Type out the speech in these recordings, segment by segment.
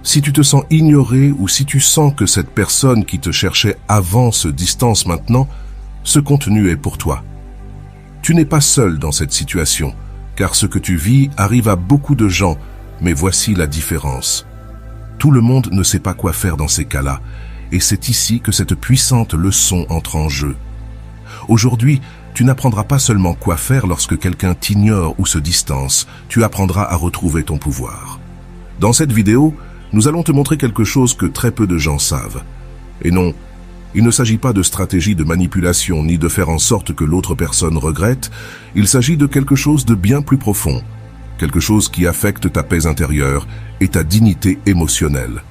Si tu te sens ignoré ou si tu sens que cette personne qui te cherchait avant se distance maintenant, ce contenu est pour toi. Tu n'es pas seul dans cette situation, car ce que tu vis arrive à beaucoup de gens, mais voici la différence. Tout le monde ne sait pas quoi faire dans ces cas-là, et c'est ici que cette puissante leçon entre en jeu. Aujourd'hui, tu n'apprendras pas seulement quoi faire lorsque quelqu'un t'ignore ou se distance, tu apprendras à retrouver ton pouvoir. Dans cette vidéo, nous allons te montrer quelque chose que très peu de gens savent. Et non, il ne s'agit pas de stratégie de manipulation ni de faire en sorte que l'autre personne regrette, il s'agit de quelque chose de bien plus profond, quelque chose qui affecte ta paix intérieure et ta dignité émotionnelle.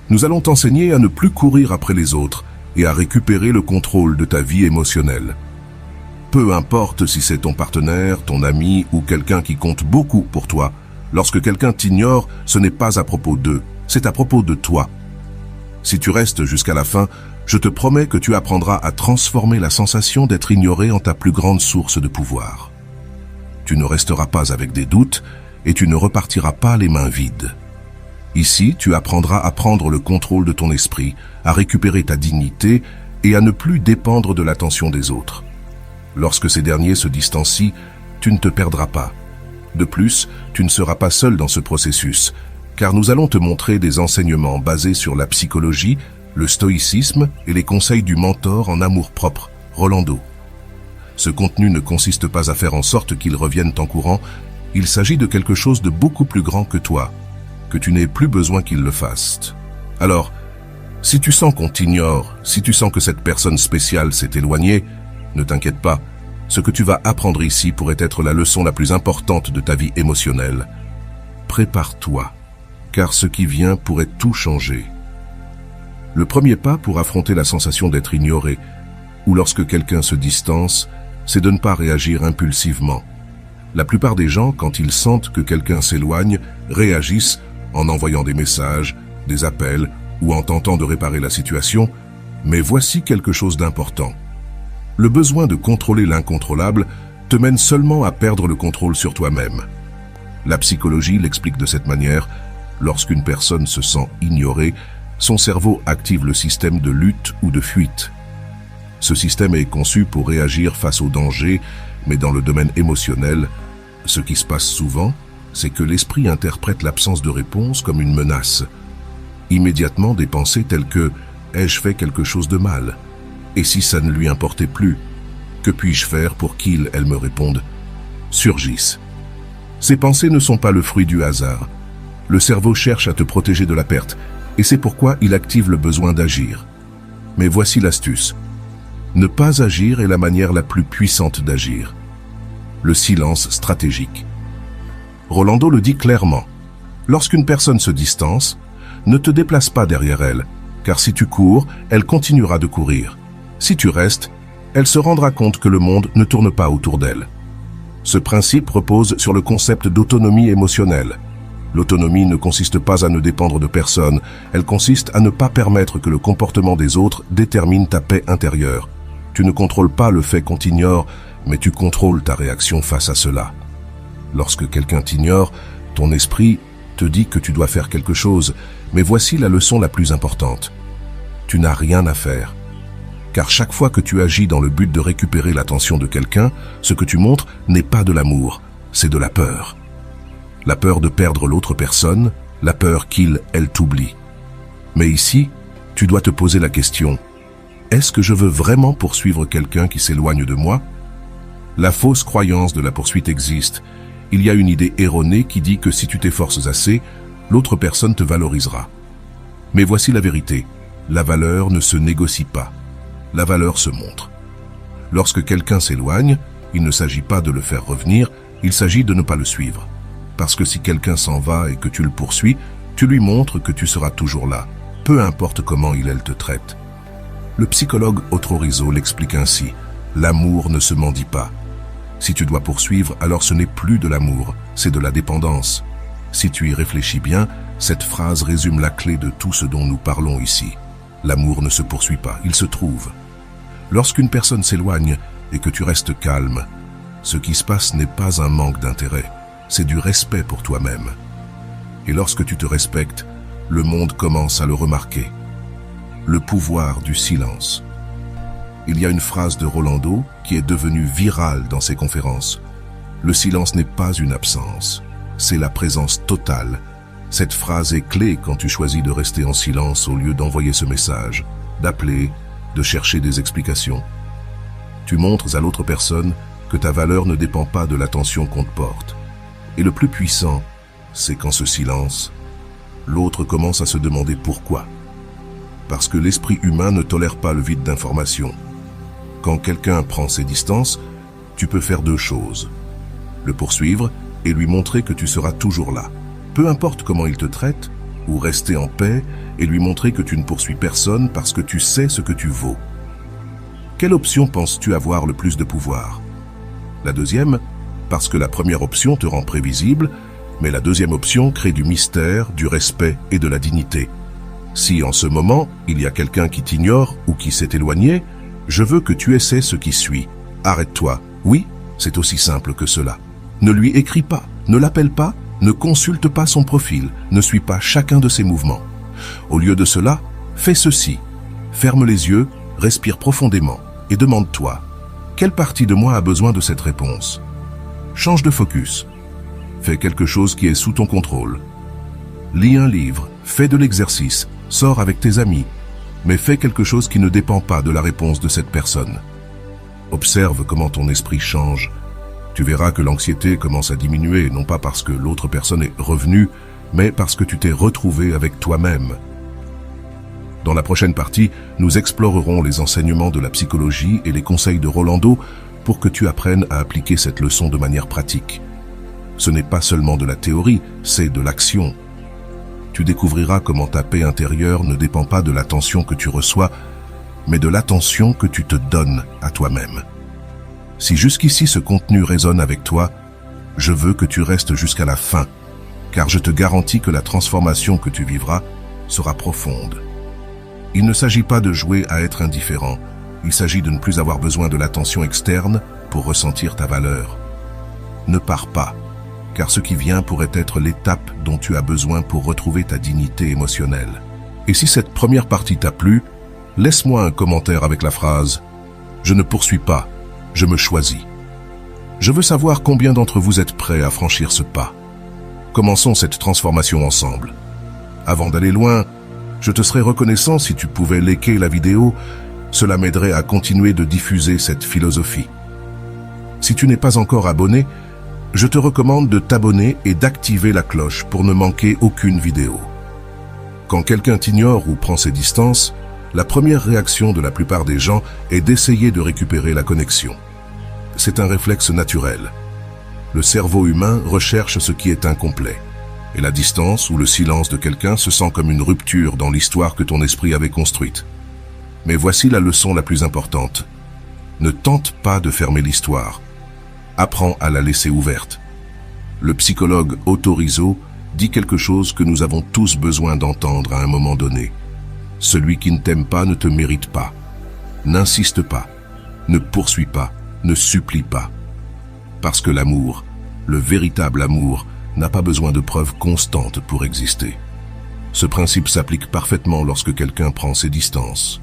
Nous allons t'enseigner à ne plus courir après les autres et à récupérer le contrôle de ta vie émotionnelle. Peu importe si c'est ton partenaire, ton ami ou quelqu'un qui compte beaucoup pour toi, lorsque quelqu'un t'ignore, ce n'est pas à propos d'eux, c'est à propos de toi. Si tu restes jusqu'à la fin, je te promets que tu apprendras à transformer la sensation d'être ignoré en ta plus grande source de pouvoir. Tu ne resteras pas avec des doutes et tu ne repartiras pas les mains vides. Ici, tu apprendras à prendre le contrôle de ton esprit, à récupérer ta dignité et à ne plus dépendre de l'attention des autres. Lorsque ces derniers se distancient, tu ne te perdras pas. De plus, tu ne seras pas seul dans ce processus, car nous allons te montrer des enseignements basés sur la psychologie, le stoïcisme et les conseils du mentor en amour-propre, Rolando. Ce contenu ne consiste pas à faire en sorte qu'ils reviennent en courant, il s'agit de quelque chose de beaucoup plus grand que toi, que tu n'aies plus besoin qu'ils le fassent. Alors, si tu sens qu'on t'ignore, si tu sens que cette personne spéciale s'est éloignée, ne t'inquiète pas, ce que tu vas apprendre ici pourrait être la leçon la plus importante de ta vie émotionnelle. Prépare-toi, car ce qui vient pourrait tout changer. Le premier pas pour affronter la sensation d'être ignoré, ou lorsque quelqu'un se distance, c'est de ne pas réagir impulsivement. La plupart des gens, quand ils sentent que quelqu'un s'éloigne, réagissent en envoyant des messages, des appels ou en tentant de réparer la situation, mais voici quelque chose d'important. Le besoin de contrôler l'incontrôlable te mène seulement à perdre le contrôle sur toi-même. La psychologie l'explique de cette manière, lorsqu'une personne se sent ignorée, son cerveau active le système de lutte ou de fuite. Ce système est conçu pour réagir face au danger, mais dans le domaine émotionnel, ce qui se passe souvent, c'est que l'esprit interprète l'absence de réponse comme une menace. Immédiatement, des pensées telles que « ai-je fait quelque chose de mal ?» Et si ça ne lui importait plus, que puis-je faire pour qu'il, elle me réponde, surgissent. Ces pensées ne sont pas le fruit du hasard. Le cerveau cherche à te protéger de la perte, et c'est pourquoi il active le besoin d'agir. Mais voici l'astuce. Ne pas agir est la manière la plus puissante d'agir. Le silence stratégique. Rolando le dit clairement. Lorsqu'une personne se distance, ne te déplace pas derrière elle, car si tu cours, elle continuera de courir. Si tu restes, elle se rendra compte que le monde ne tourne pas autour d'elle. Ce principe repose sur le concept d'autonomie émotionnelle. L'autonomie ne consiste pas à ne dépendre de personne, elle consiste à ne pas permettre que le comportement des autres détermine ta paix intérieure. Tu ne contrôles pas le fait qu'on t'ignore, mais tu contrôles ta réaction face à cela. Lorsque quelqu'un t'ignore, ton esprit te dit que tu dois faire quelque chose, mais voici la leçon la plus importante. Tu n'as rien à faire. Car chaque fois que tu agis dans le but de récupérer l'attention de quelqu'un, ce que tu montres n'est pas de l'amour, c'est de la peur. La peur de perdre l'autre personne, la peur qu'il, elle t'oublie. Mais ici, tu dois te poser la question, est-ce que je veux vraiment poursuivre quelqu'un qui s'éloigne de moi? La fausse croyance de la poursuite existe. Il y a une idée erronée qui dit que si tu t'efforces assez, l'autre personne te valorisera. Mais voici la vérité, la valeur ne se négocie pas. La valeur se montre. Lorsque quelqu'un s'éloigne, il ne s'agit pas de le faire revenir, il s'agit de ne pas le suivre. Parce que si quelqu'un s'en va et que tu le poursuis, tu lui montres que tu seras toujours là, peu importe comment il elle te traite. Le psychologue Otto Rizzo l'explique ainsi, l'amour ne se mendie pas. Si tu dois poursuivre, alors ce n'est plus de l'amour, c'est de la dépendance. Si tu y réfléchis bien, cette phrase résume la clé de tout ce dont nous parlons ici. L'amour ne se poursuit pas, il se trouve. Lorsqu'une personne s'éloigne et que tu restes calme, ce qui se passe n'est pas un manque d'intérêt, c'est du respect pour toi-même. Et lorsque tu te respectes, le monde commence à le remarquer. Le pouvoir du silence. Il y a une phrase de Rolando qui est devenue virale dans ses conférences. Le silence n'est pas une absence, c'est la présence totale. Cette phrase est clé quand tu choisis de rester en silence au lieu d'envoyer ce message, d'appeler, de chercher des explications. Tu montres à l'autre personne que ta valeur ne dépend pas de l'attention qu'on te porte. Et le plus puissant, c'est qu'en ce silence, l'autre commence à se demander pourquoi. Parce que l'esprit humain ne tolère pas le vide d'information. Quand quelqu'un prend ses distances, tu peux faire deux choses. Le poursuivre et lui montrer que tu seras toujours là. Peu importe comment il te traite, ou rester en paix et lui montrer que tu ne poursuis personne parce que tu sais ce que tu vaux. Quelle option penses-tu avoir le plus de pouvoir? La deuxième, parce que la première option te rend prévisible, mais la deuxième option crée du mystère, du respect et de la dignité. Si en ce moment, il y a quelqu'un qui t'ignore ou qui s'est éloigné, je veux que tu essaies ce qui suit. Arrête-toi. Oui, c'est aussi simple que cela. Ne lui écris pas, ne l'appelle pas, ne consulte pas son profil, ne suis pas chacun de ses mouvements. Au lieu de cela, fais ceci. Ferme les yeux, respire profondément et demande-toi, quelle partie de moi a besoin de cette réponse? Change de focus. Fais quelque chose qui est sous ton contrôle. Lis un livre, fais de l'exercice, sors avec tes amis, mais fais quelque chose qui ne dépend pas de la réponse de cette personne. Observe comment ton esprit change. Tu verras que l'anxiété commence à diminuer, non pas parce que l'autre personne est revenue, mais parce que tu t'es retrouvé avec toi-même. Dans la prochaine partie, nous explorerons les enseignements de la psychologie et les conseils de Rolando pour que tu apprennes à appliquer cette leçon de manière pratique. Ce n'est pas seulement de la théorie, c'est de l'action. Tu découvriras comment ta paix intérieure ne dépend pas de l'attention que tu reçois, mais de l'attention que tu te donnes à toi-même. Si jusqu'ici ce contenu résonne avec toi, je veux que tu restes jusqu'à la fin, car je te garantis que la transformation que tu vivras sera profonde. Il ne s'agit pas de jouer à être indifférent, il s'agit de ne plus avoir besoin de l'attention externe pour ressentir ta valeur. Ne pars pas, car ce qui vient pourrait être l'étape dont tu as besoin pour retrouver ta dignité émotionnelle. Et si cette première partie t'a plu, laisse-moi un commentaire avec la phrase « Je ne poursuis pas, je me choisis ». Je veux savoir combien d'entre vous êtes prêts à franchir ce pas. Commençons cette transformation ensemble. Avant d'aller loin, je te serais reconnaissant si tu pouvais liker la vidéo, cela m'aiderait à continuer de diffuser cette philosophie. Si tu n'es pas encore abonné, je te recommande de t'abonner et d'activer la cloche pour ne manquer aucune vidéo. Quand quelqu'un t'ignore ou prend ses distances, la première réaction de la plupart des gens est d'essayer de récupérer la connexion. C'est un réflexe naturel. Le cerveau humain recherche ce qui est incomplet. Et la distance ou le silence de quelqu'un se sent comme une rupture dans l'histoire que ton esprit avait construite. Mais voici la leçon la plus importante. Ne tente pas de fermer l'histoire. Apprends à la laisser ouverte. Le psychologue Otto Rizzo dit quelque chose que nous avons tous besoin d'entendre à un moment donné. Celui qui ne t'aime pas ne te mérite pas. N'insiste pas, ne poursuis pas, ne supplie pas. Parce que l'amour, le véritable amour, n'a pas besoin de preuves constantes pour exister. Ce principe s'applique parfaitement lorsque quelqu'un prend ses distances.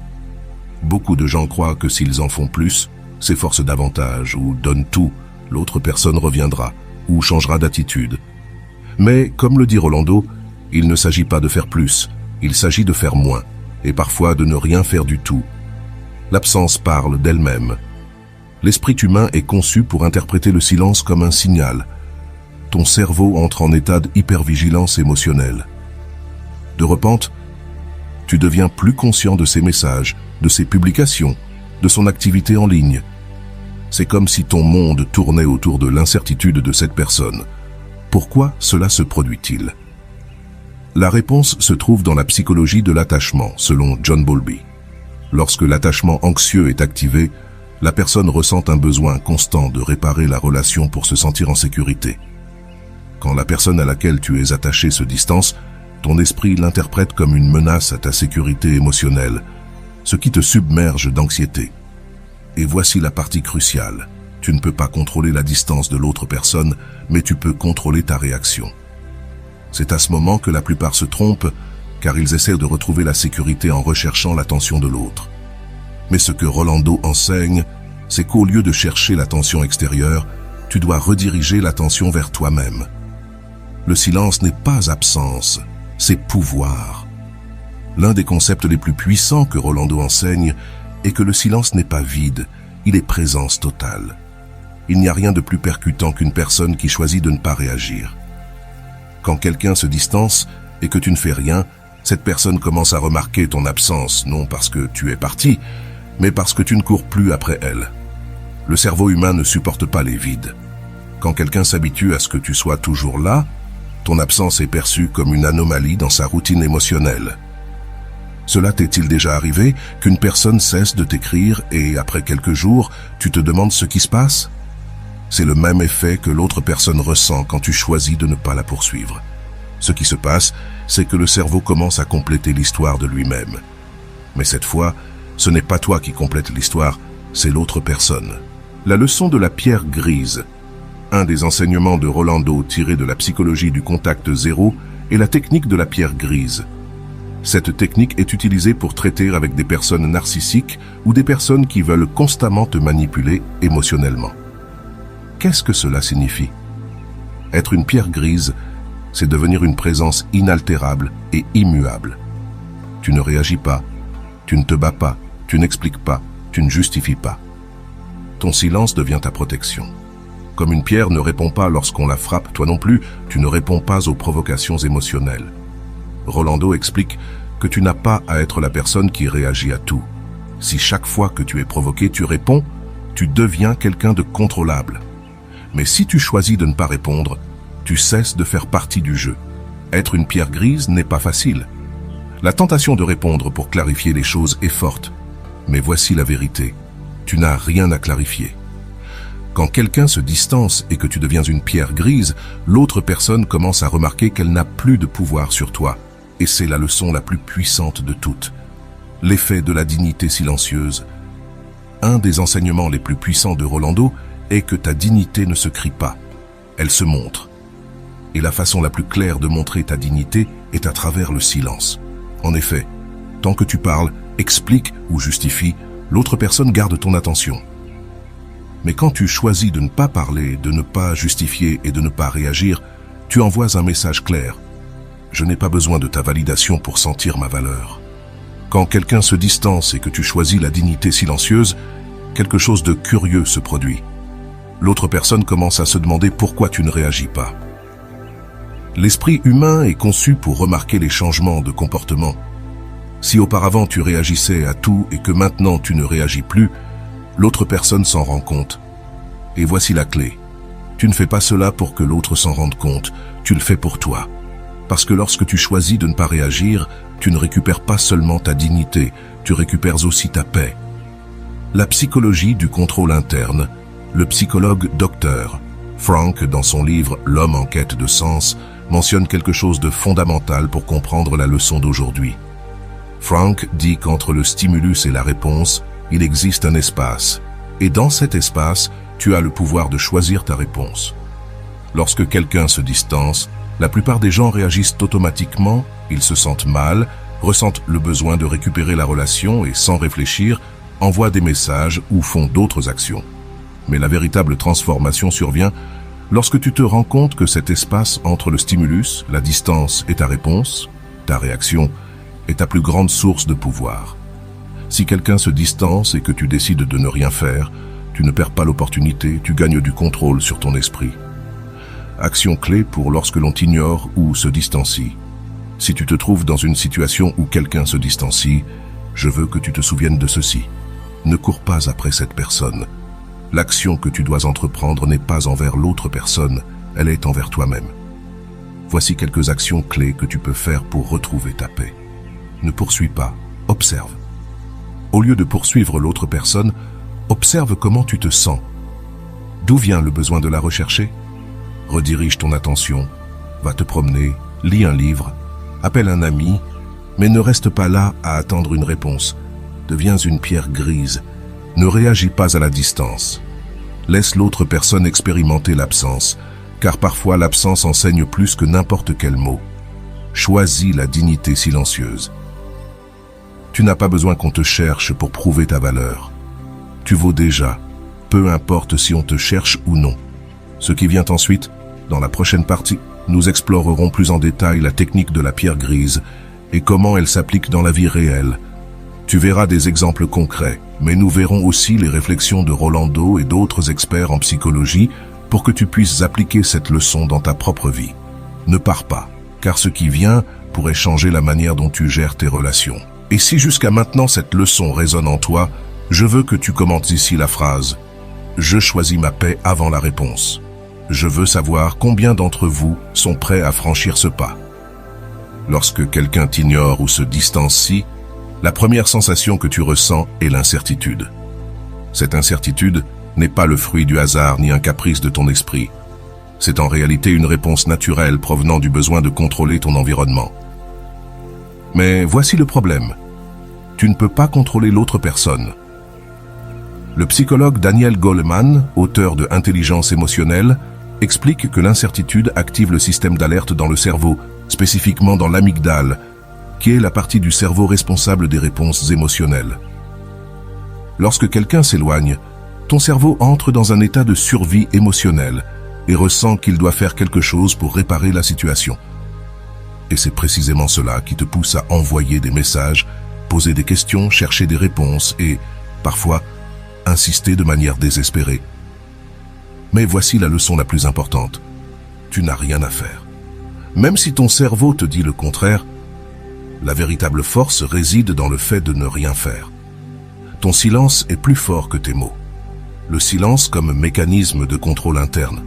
Beaucoup de gens croient que s'ils en font plus, s'efforcent davantage ou donnent tout, l'autre personne reviendra ou changera d'attitude. Mais, comme le dit Rolando, il ne s'agit pas de faire plus, il s'agit de faire moins, et parfois de ne rien faire du tout. L'absence parle d'elle-même. L'esprit humain est conçu pour interpréter le silence comme un signal. Ton cerveau entre en état d'hypervigilance émotionnelle. De repente, tu deviens plus conscient de ses messages, de ses publications, de son activité en ligne. C'est comme si ton monde tournait autour de l'incertitude de cette personne. Pourquoi cela se produit-il? La réponse se trouve dans la psychologie de l'attachement, selon John Bowlby. Lorsque l'attachement anxieux est activé, la personne ressent un besoin constant de réparer la relation pour se sentir en sécurité. Quand la personne à laquelle tu es attaché se distance, ton esprit l'interprète comme une menace à ta sécurité émotionnelle, ce qui te submerge d'anxiété. Et voici la partie cruciale. Tu ne peux pas contrôler la distance de l'autre personne, mais tu peux contrôler ta réaction. C'est à ce moment que la plupart se trompent, car ils essaient de retrouver la sécurité en recherchant l'attention de l'autre. Mais ce que Rolando enseigne, c'est qu'au lieu de chercher l'attention extérieure, tu dois rediriger l'attention vers toi-même. Le silence n'est pas absence, c'est pouvoir. L'un des concepts les plus puissants que Rolando enseigne est que le silence n'est pas vide, il est présence totale. Il n'y a rien de plus percutant qu'une personne qui choisit de ne pas réagir. Quand quelqu'un se distance et que tu ne fais rien, cette personne commence à remarquer ton absence, non parce que tu es parti, mais parce que tu ne cours plus après elle. Le cerveau humain ne supporte pas les vides. Quand quelqu'un s'habitue à ce que tu sois toujours là, ton absence est perçue comme une anomalie dans sa routine émotionnelle. Cela t'est-il déjà arrivé qu'une personne cesse de t'écrire et après quelques jours, tu te demandes ce qui se passe? C'est le même effet que l'autre personne ressent quand tu choisis de ne pas la poursuivre. Ce qui se passe, c'est que le cerveau commence à compléter l'histoire de lui-même. Mais cette fois, ce n'est pas toi qui complètes l'histoire, c'est l'autre personne. La leçon de la pierre grise. Un des enseignements de Rolando tiré de la psychologie du contact zéro est la technique de la pierre grise. Cette technique est utilisée pour traiter avec des personnes narcissiques ou des personnes qui veulent constamment te manipuler émotionnellement. Qu'est-ce que cela signifie? Être une pierre grise, c'est devenir une présence inaltérable et immuable. Tu ne réagis pas, tu ne te bats pas, tu n'expliques pas, tu ne justifies pas. Ton silence devient ta protection. Comme une pierre ne répond pas lorsqu'on la frappe, toi non plus, tu ne réponds pas aux provocations émotionnelles. Rolando explique que tu n'as pas à être la personne qui réagit à tout. Si chaque fois que tu es provoqué, tu réponds, tu deviens quelqu'un de contrôlable. Mais si tu choisis de ne pas répondre, tu cesses de faire partie du jeu. Être une pierre grise n'est pas facile. La tentation de répondre pour clarifier les choses est forte. Mais voici la vérité. Tu n'as rien à clarifier. Quand quelqu'un se distance et que tu deviens une pierre grise, l'autre personne commence à remarquer qu'elle n'a plus de pouvoir sur toi. Et c'est la leçon la plus puissante de toutes. L'effet de la dignité silencieuse. Un des enseignements les plus puissants de Rolando est que ta dignité ne se crie pas. Elle se montre. Et la façon la plus claire de montrer ta dignité est à travers le silence. En effet, tant que tu parles, expliques ou justifies, l'autre personne garde ton attention. Mais quand tu choisis de ne pas parler, de ne pas justifier et de ne pas réagir, tu envoies un message clair. Je n'ai pas besoin de ta validation pour sentir ma valeur. Quand quelqu'un se distance et que tu choisis la dignité silencieuse, quelque chose de curieux se produit. L'autre personne commence à se demander pourquoi tu ne réagis pas. L'esprit humain est conçu pour remarquer les changements de comportement. Si auparavant tu réagissais à tout et que maintenant tu ne réagis plus, l'autre personne s'en rend compte. Et voici la clé. Tu ne fais pas cela pour que l'autre s'en rende compte, tu le fais pour toi. Parce que lorsque tu choisis de ne pas réagir, tu ne récupères pas seulement ta dignité, tu récupères aussi ta paix. La psychologie du contrôle interne, le psychologue Dr. Frank, dans son livre « L'homme en quête de sens », mentionne quelque chose de fondamental pour comprendre la leçon d'aujourd'hui. Frank dit qu'entre le stimulus et la réponse, il existe un espace. Et dans cet espace, tu as le pouvoir de choisir ta réponse. Lorsque quelqu'un se distance, la plupart des gens réagissent automatiquement, ils se sentent mal, ressentent le besoin de récupérer la relation et sans réfléchir, envoient des messages ou font d'autres actions. Mais la véritable transformation survient lorsque tu te rends compte que cet espace entre le stimulus, la distance et ta réponse, ta réaction, est ta plus grande source de pouvoir. Si quelqu'un se distance et que tu décides de ne rien faire, tu ne perds pas l'opportunité, tu gagnes du contrôle sur ton esprit. Action clé pour lorsque l'on t'ignore ou se distancie. Si tu te trouves dans une situation où quelqu'un se distancie, je veux que tu te souviennes de ceci. Ne cours pas après cette personne. L'action que tu dois entreprendre n'est pas envers l'autre personne, elle est envers toi-même. Voici quelques actions clés que tu peux faire pour retrouver ta paix. Ne poursuis pas, observe. Au lieu de poursuivre l'autre personne, observe comment tu te sens. D'où vient le besoin de la rechercher? Redirige ton attention, va te promener, lis un livre, appelle un ami, mais ne reste pas là à attendre une réponse. Deviens une pierre grise. Ne réagis pas à la distance. Laisse l'autre personne expérimenter l'absence, car parfois l'absence enseigne plus que n'importe quel mot. Choisis la dignité silencieuse. Tu n'as pas besoin qu'on te cherche pour prouver ta valeur. Tu vaux déjà, peu importe si on te cherche ou non. Ce qui vient ensuite, dans la prochaine partie, nous explorerons plus en détail la technique de la pierre grise et comment elle s'applique dans la vie réelle. Tu verras des exemples concrets, mais nous verrons aussi les réflexions de Rolando et d'autres experts en psychologie pour que tu puisses appliquer cette leçon dans ta propre vie. Ne pars pas, car ce qui vient pourrait changer la manière dont tu gères tes relations. Et si jusqu'à maintenant cette leçon résonne en toi, je veux que tu commentes ici la phrase « Je choisis ma paix avant la réponse ». Je veux savoir combien d'entre vous sont prêts à franchir ce pas. Lorsque quelqu'un t'ignore ou se distancie, la première sensation que tu ressens est l'incertitude. Cette incertitude n'est pas le fruit du hasard ni un caprice de ton esprit. C'est en réalité une réponse naturelle provenant du besoin de contrôler ton environnement. Mais voici le problème. Tu ne peux pas contrôler l'autre personne. Le psychologue Daniel Goleman, auteur de Intelligence émotionnelle, explique que l'incertitude active le système d'alerte dans le cerveau, spécifiquement dans l'amygdale, qui est la partie du cerveau responsable des réponses émotionnelles. Lorsque quelqu'un s'éloigne, ton cerveau entre dans un état de survie émotionnelle et ressent qu'il doit faire quelque chose pour réparer la situation. Et c'est précisément cela qui te pousse à envoyer des messages, poser des questions, chercher des réponses et, parfois, insister de manière désespérée. Mais voici la leçon la plus importante. Tu n'as rien à faire. Même si ton cerveau te dit le contraire, la véritable force réside dans le fait de ne rien faire. Ton silence est plus fort que tes mots. Le silence comme mécanisme de contrôle interne.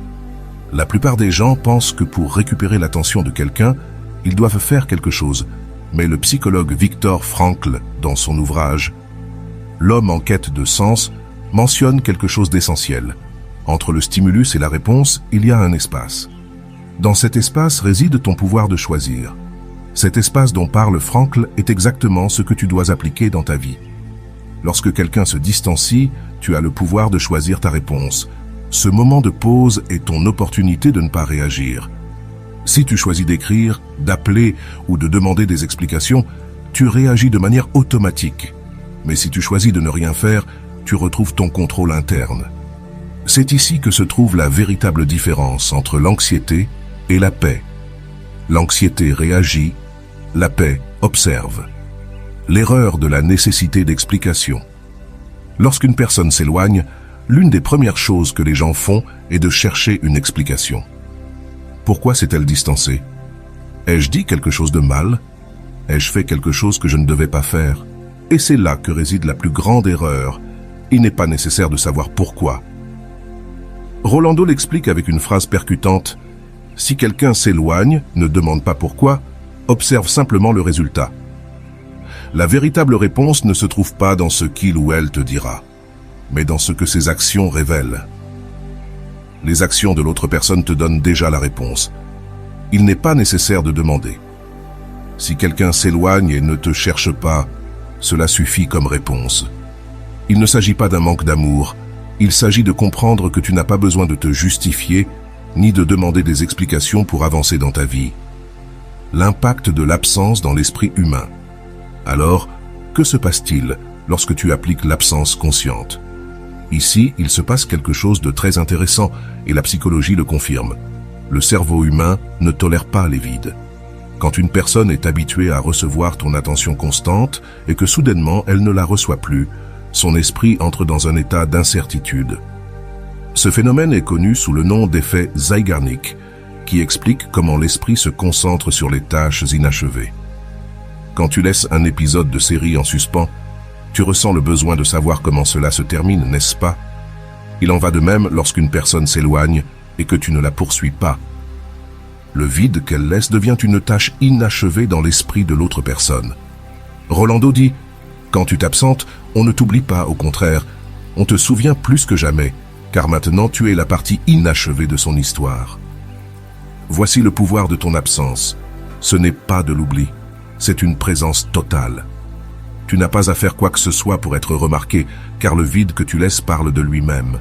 La plupart des gens pensent que pour récupérer l'attention de quelqu'un, ils doivent faire quelque chose. Mais le psychologue Viktor Frankl, dans son ouvrage « L'homme en quête de sens », mentionne quelque chose d'essentiel. Entre le stimulus et la réponse, il y a un espace. Dans cet espace réside ton pouvoir de choisir. Cet espace dont parle Frankl est exactement ce que tu dois appliquer dans ta vie. Lorsque quelqu'un se distancie, tu as le pouvoir de choisir ta réponse. Ce moment de pause est ton opportunité de ne pas réagir. Si tu choisis d'écrire, d'appeler ou de demander des explications, tu réagis de manière automatique. Mais si tu choisis de ne rien faire, tu retrouves ton contrôle interne. C'est ici que se trouve la véritable différence entre l'anxiété et la paix. L'anxiété réagit, la paix observe. L'erreur de la nécessité d'explication. Lorsqu'une personne s'éloigne, l'une des premières choses que les gens font est de chercher une explication. Pourquoi s'est-elle distancée? Ai-je dit quelque chose de mal? Ai-je fait quelque chose que je ne devais pas faire? Et c'est là que réside la plus grande erreur. Il n'est pas nécessaire de savoir pourquoi. Rolando l'explique avec une phrase percutante. Si quelqu'un s'éloigne, ne demande pas pourquoi, observe simplement le résultat. La véritable réponse ne se trouve pas dans ce qu'il ou elle te dira, mais dans ce que ses actions révèlent. Les actions de l'autre personne te donnent déjà la réponse. Il n'est pas nécessaire de demander. Si quelqu'un s'éloigne et ne te cherche pas, cela suffit comme réponse. Il ne s'agit pas d'un manque d'amour. Il s'agit de comprendre que tu n'as pas besoin de te justifier, ni de demander des explications pour avancer dans ta vie. L'impact de l'absence dans l'esprit humain. Alors, que se passe-t-il lorsque tu appliques l'absence consciente? Ici, il se passe quelque chose de très intéressant et la psychologie le confirme. Le cerveau humain ne tolère pas les vides. Quand une personne est habituée à recevoir ton attention constante et que soudainement elle ne la reçoit plus, son esprit entre dans un état d'incertitude. Ce phénomène est connu sous le nom d'effet Zeigarnik, qui explique comment l'esprit se concentre sur les tâches inachevées. Quand tu laisses un épisode de série en suspens, tu ressens le besoin de savoir comment cela se termine, n'est-ce pas? Il en va de même lorsqu'une personne s'éloigne et que tu ne la poursuis pas. Le vide qu'elle laisse devient une tâche inachevée dans l'esprit de l'autre personne. Rolando dit « Quand tu t'absentes, on ne t'oublie pas, au contraire, on te souvient plus que jamais, car maintenant tu es la partie inachevée de son histoire. » Voici le pouvoir de ton absence. Ce n'est pas de l'oubli, c'est une présence totale. Tu n'as pas à faire quoi que ce soit pour être remarqué, car le vide que tu laisses parle de lui-même.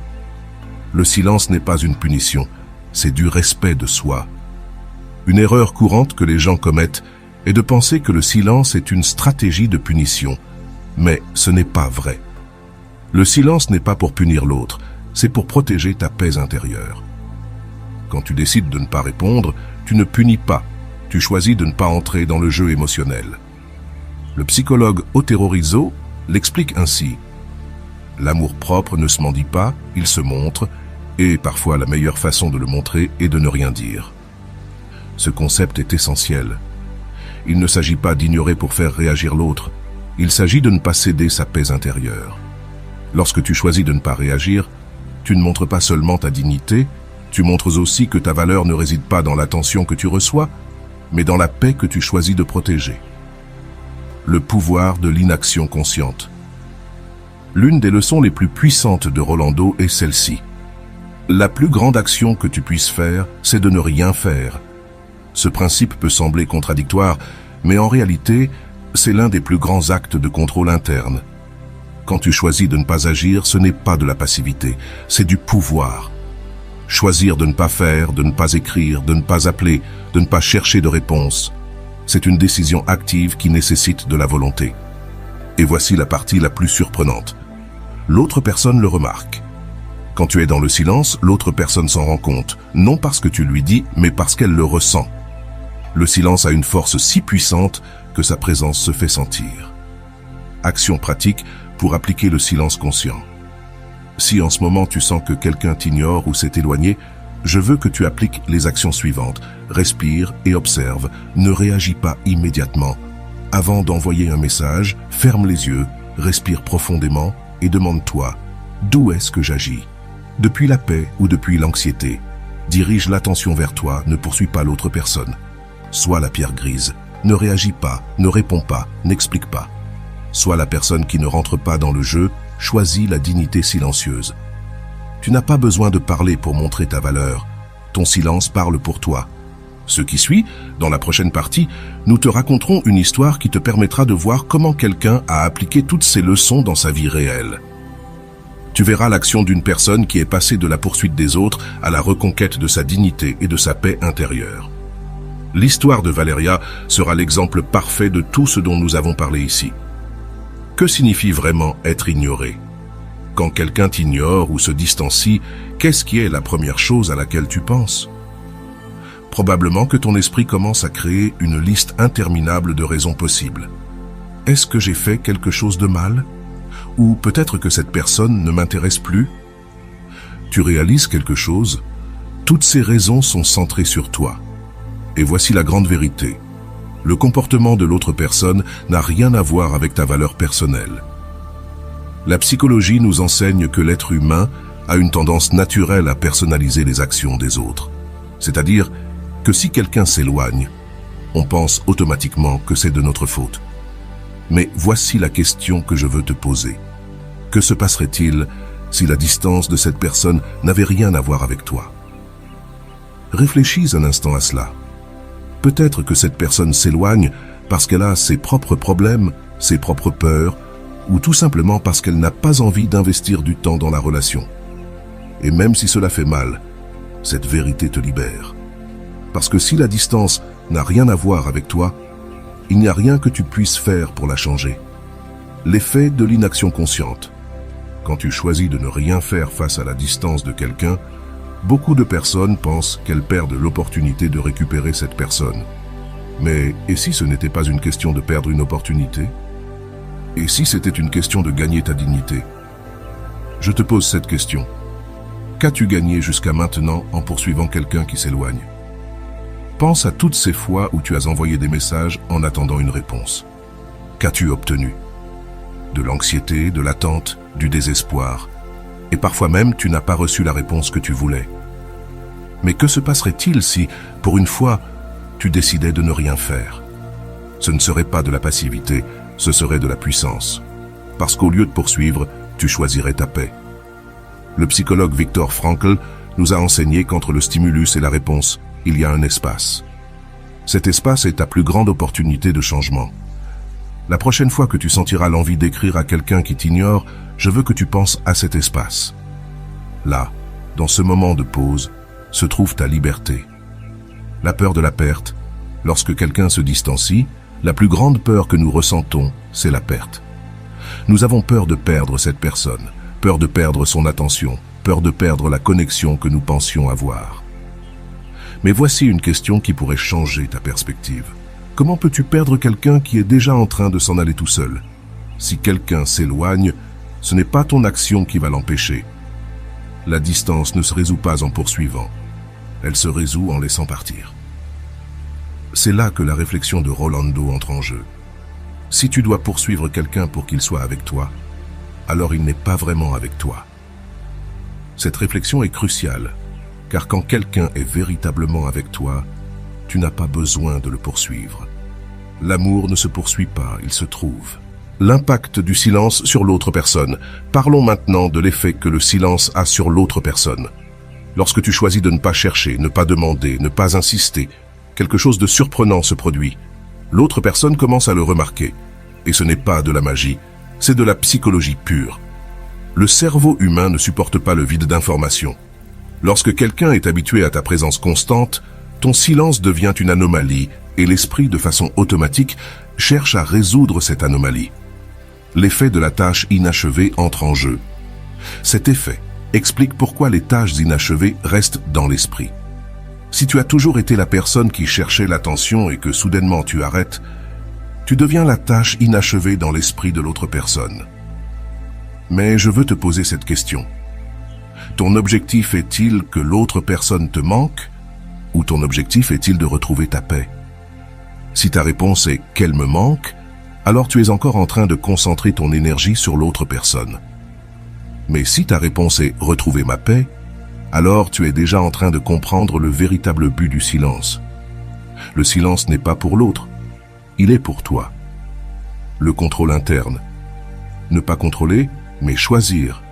Le silence n'est pas une punition, c'est du respect de soi. Une erreur courante que les gens commettent est de penser que le silence est une stratégie de punition. Mais ce n'est pas vrai. Le silence n'est pas pour punir l'autre, c'est pour protéger ta paix intérieure. Quand tu décides de ne pas répondre, tu ne punis pas, tu choisis de ne pas entrer dans le jeu émotionnel. Le psychologue Otero Rizzo l'explique ainsi. L'amour-propre ne se mendie pas, il se montre, et parfois la meilleure façon de le montrer est de ne rien dire. Ce concept est essentiel. Il ne s'agit pas d'ignorer pour faire réagir l'autre, il s'agit de ne pas céder sa paix intérieure. Lorsque tu choisis de ne pas réagir, tu ne montres pas seulement ta dignité, tu montres aussi que ta valeur ne réside pas dans l'attention que tu reçois, mais dans la paix que tu choisis de protéger. Le pouvoir de l'inaction consciente. L'une des leçons les plus puissantes de Rolando est celle-ci. La plus grande action que tu puisses faire, c'est de ne rien faire. Ce principe peut sembler contradictoire, mais en réalité, c'est l'un des plus grands actes de contrôle interne. Quand tu choisis de ne pas agir, ce n'est pas de la passivité, c'est du pouvoir. Choisir de ne pas faire, de ne pas écrire, de ne pas appeler, de ne pas chercher de réponse, c'est une décision active qui nécessite de la volonté. Et voici la partie la plus surprenante. L'autre personne le remarque. Quand tu es dans le silence, l'autre personne s'en rend compte, non parce que tu lui dis, mais parce qu'elle le ressent. Le silence a une force si puissante que sa présence se fait sentir. Action pratique pour appliquer le silence conscient. Si en ce moment tu sens que quelqu'un t'ignore ou s'est éloigné, je veux que tu appliques les actions suivantes. Respire et observe, ne réagis pas immédiatement. Avant d'envoyer un message, ferme les yeux, respire profondément et demande-toi, d'où est-ce que j'agis? Depuis la paix ou depuis l'anxiété? Dirige l'attention vers toi, ne poursuis pas l'autre personne. Sois la pierre grise, ne réagis pas, ne réponds pas, n'explique pas. Sois la personne qui ne rentre pas dans le jeu, choisis la dignité silencieuse. Tu n'as pas besoin de parler pour montrer ta valeur. Ton silence parle pour toi. Ce qui suit, dans la prochaine partie, nous te raconterons une histoire qui te permettra de voir comment quelqu'un a appliqué toutes ces leçons dans sa vie réelle. Tu verras l'action d'une personne qui est passée de la poursuite des autres à la reconquête de sa dignité et de sa paix intérieure. L'histoire de Valeria sera l'exemple parfait de tout ce dont nous avons parlé ici. Que signifie vraiment être ignoré? Quand quelqu'un t'ignore ou se distancie, qu'est-ce qui est la première chose à laquelle tu penses? Probablement que ton esprit commence à créer une liste interminable de raisons possibles. Est-ce que j'ai fait quelque chose de mal? Ou peut-être que cette personne ne m'intéresse plus? Tu réalises quelque chose? Toutes ces raisons sont centrées sur toi. Et voici la grande vérité. Le comportement de l'autre personne n'a rien à voir avec ta valeur personnelle. La psychologie nous enseigne que l'être humain a une tendance naturelle à personnaliser les actions des autres. C'est-à-dire que si quelqu'un s'éloigne, on pense automatiquement que c'est de notre faute. Mais voici la question que je veux te poser. Que se passerait-il si la distance de cette personne n'avait rien à voir avec toi? Réfléchis un instant à cela. Peut-être que cette personne s'éloigne parce qu'elle a ses propres problèmes, ses propres peurs, ou tout simplement parce qu'elle n'a pas envie d'investir du temps dans la relation. Et même si cela fait mal, cette vérité te libère. Parce que si la distance n'a rien à voir avec toi, il n'y a rien que tu puisses faire pour la changer. L'effet de l'inaction consciente. Quand tu choisis de ne rien faire face à la distance de quelqu'un, beaucoup de personnes pensent qu'elles perdent l'opportunité de récupérer cette personne. Mais et si ce n'était pas une question de perdre une opportunité? Et si c'était une question de gagner ta dignité? Je te pose cette question. Qu'as-tu gagné jusqu'à maintenant en poursuivant quelqu'un qui s'éloigne? Pense à toutes ces fois où tu as envoyé des messages en attendant une réponse. Qu'as-tu obtenu? De l'anxiété, de l'attente, du désespoir. Et parfois même, tu n'as pas reçu la réponse que tu voulais. Mais que se passerait-il si, pour une fois, tu décidais de ne rien faire? Ce ne serait pas de la passivité, ce serait de la puissance. Parce qu'au lieu de poursuivre, tu choisirais ta paix. Le psychologue Viktor Frankl nous a enseigné qu'entre le stimulus et la réponse, il y a un espace. Cet espace est ta plus grande opportunité de changement. La prochaine fois que tu sentiras l'envie d'écrire à quelqu'un qui t'ignore, je veux que tu penses à cet espace. Là, dans ce moment de pause, se trouve ta liberté. La peur de la perte, Lorsque quelqu'un se distancie, la plus grande peur que nous ressentons, c'est la perte. Nous avons peur de perdre cette personne, peur de perdre son attention, peur de perdre la connexion que nous pensions avoir. Mais voici une question qui pourrait changer ta perspective. Comment peux-tu perdre quelqu'un qui est déjà en train de s'en aller tout seul? Si quelqu'un s'éloigne, ce n'est pas ton action qui va l'empêcher. La distance ne se résout pas en poursuivant. Elle se résout en laissant partir. C'est là que la réflexion de Rolando entre en jeu. Si tu dois poursuivre quelqu'un pour qu'il soit avec toi, alors il n'est pas vraiment avec toi. Cette réflexion est cruciale, car quand quelqu'un est véritablement avec toi, tu n'as pas besoin de le poursuivre. L'amour ne se poursuit pas, il se trouve. L'impact du silence sur l'autre personne. Parlons maintenant de l'effet que le silence a sur l'autre personne. Lorsque tu choisis de ne pas chercher, ne pas demander, ne pas insister, quelque chose de surprenant se produit. L'autre personne commence à le remarquer. Et ce n'est pas de la magie, c'est de la psychologie pure. Le cerveau humain ne supporte pas le vide d'informations. Lorsque quelqu'un est habitué à ta présence constante, ton silence devient une anomalie et l'esprit, de façon automatique, cherche à résoudre cette anomalie. L'effet de la tâche inachevée entre en jeu. Cet effet explique pourquoi les tâches inachevées restent dans l'esprit. Si tu as toujours été la personne qui cherchait l'attention et que soudainement tu arrêtes, tu deviens la tâche inachevée dans l'esprit de l'autre personne. Mais je veux te poser cette question. Ton objectif est-il que l'autre personne te manque ou ton objectif est-il de retrouver ta paix? Si ta réponse est « qu'elle me manque », alors tu es encore en train de concentrer ton énergie sur l'autre personne. Mais si ta réponse est « retrouver ma paix », alors tu es déjà en train de comprendre le véritable but du silence. Le silence n'est pas pour l'autre, il est pour toi. Le contrôle interne. Ne pas contrôler, mais choisir.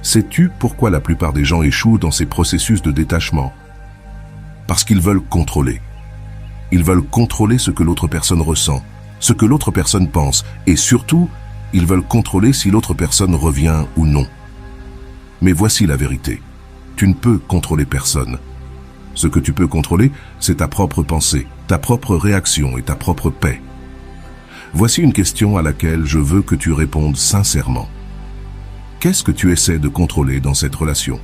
Sais-tu pourquoi la plupart des gens échouent dans ces processus de détachement? Parce qu'ils veulent contrôler. Ils veulent contrôler ce que l'autre personne ressent, ce que l'autre personne pense, et surtout, ils veulent contrôler si l'autre personne revient ou non. Mais voici la vérité. Tu ne peux contrôler personne. Ce que tu peux contrôler, c'est ta propre pensée, ta propre réaction et ta propre paix. Voici une question à laquelle je veux que tu répondes sincèrement. Qu'est-ce que tu essaies de contrôler dans cette relation?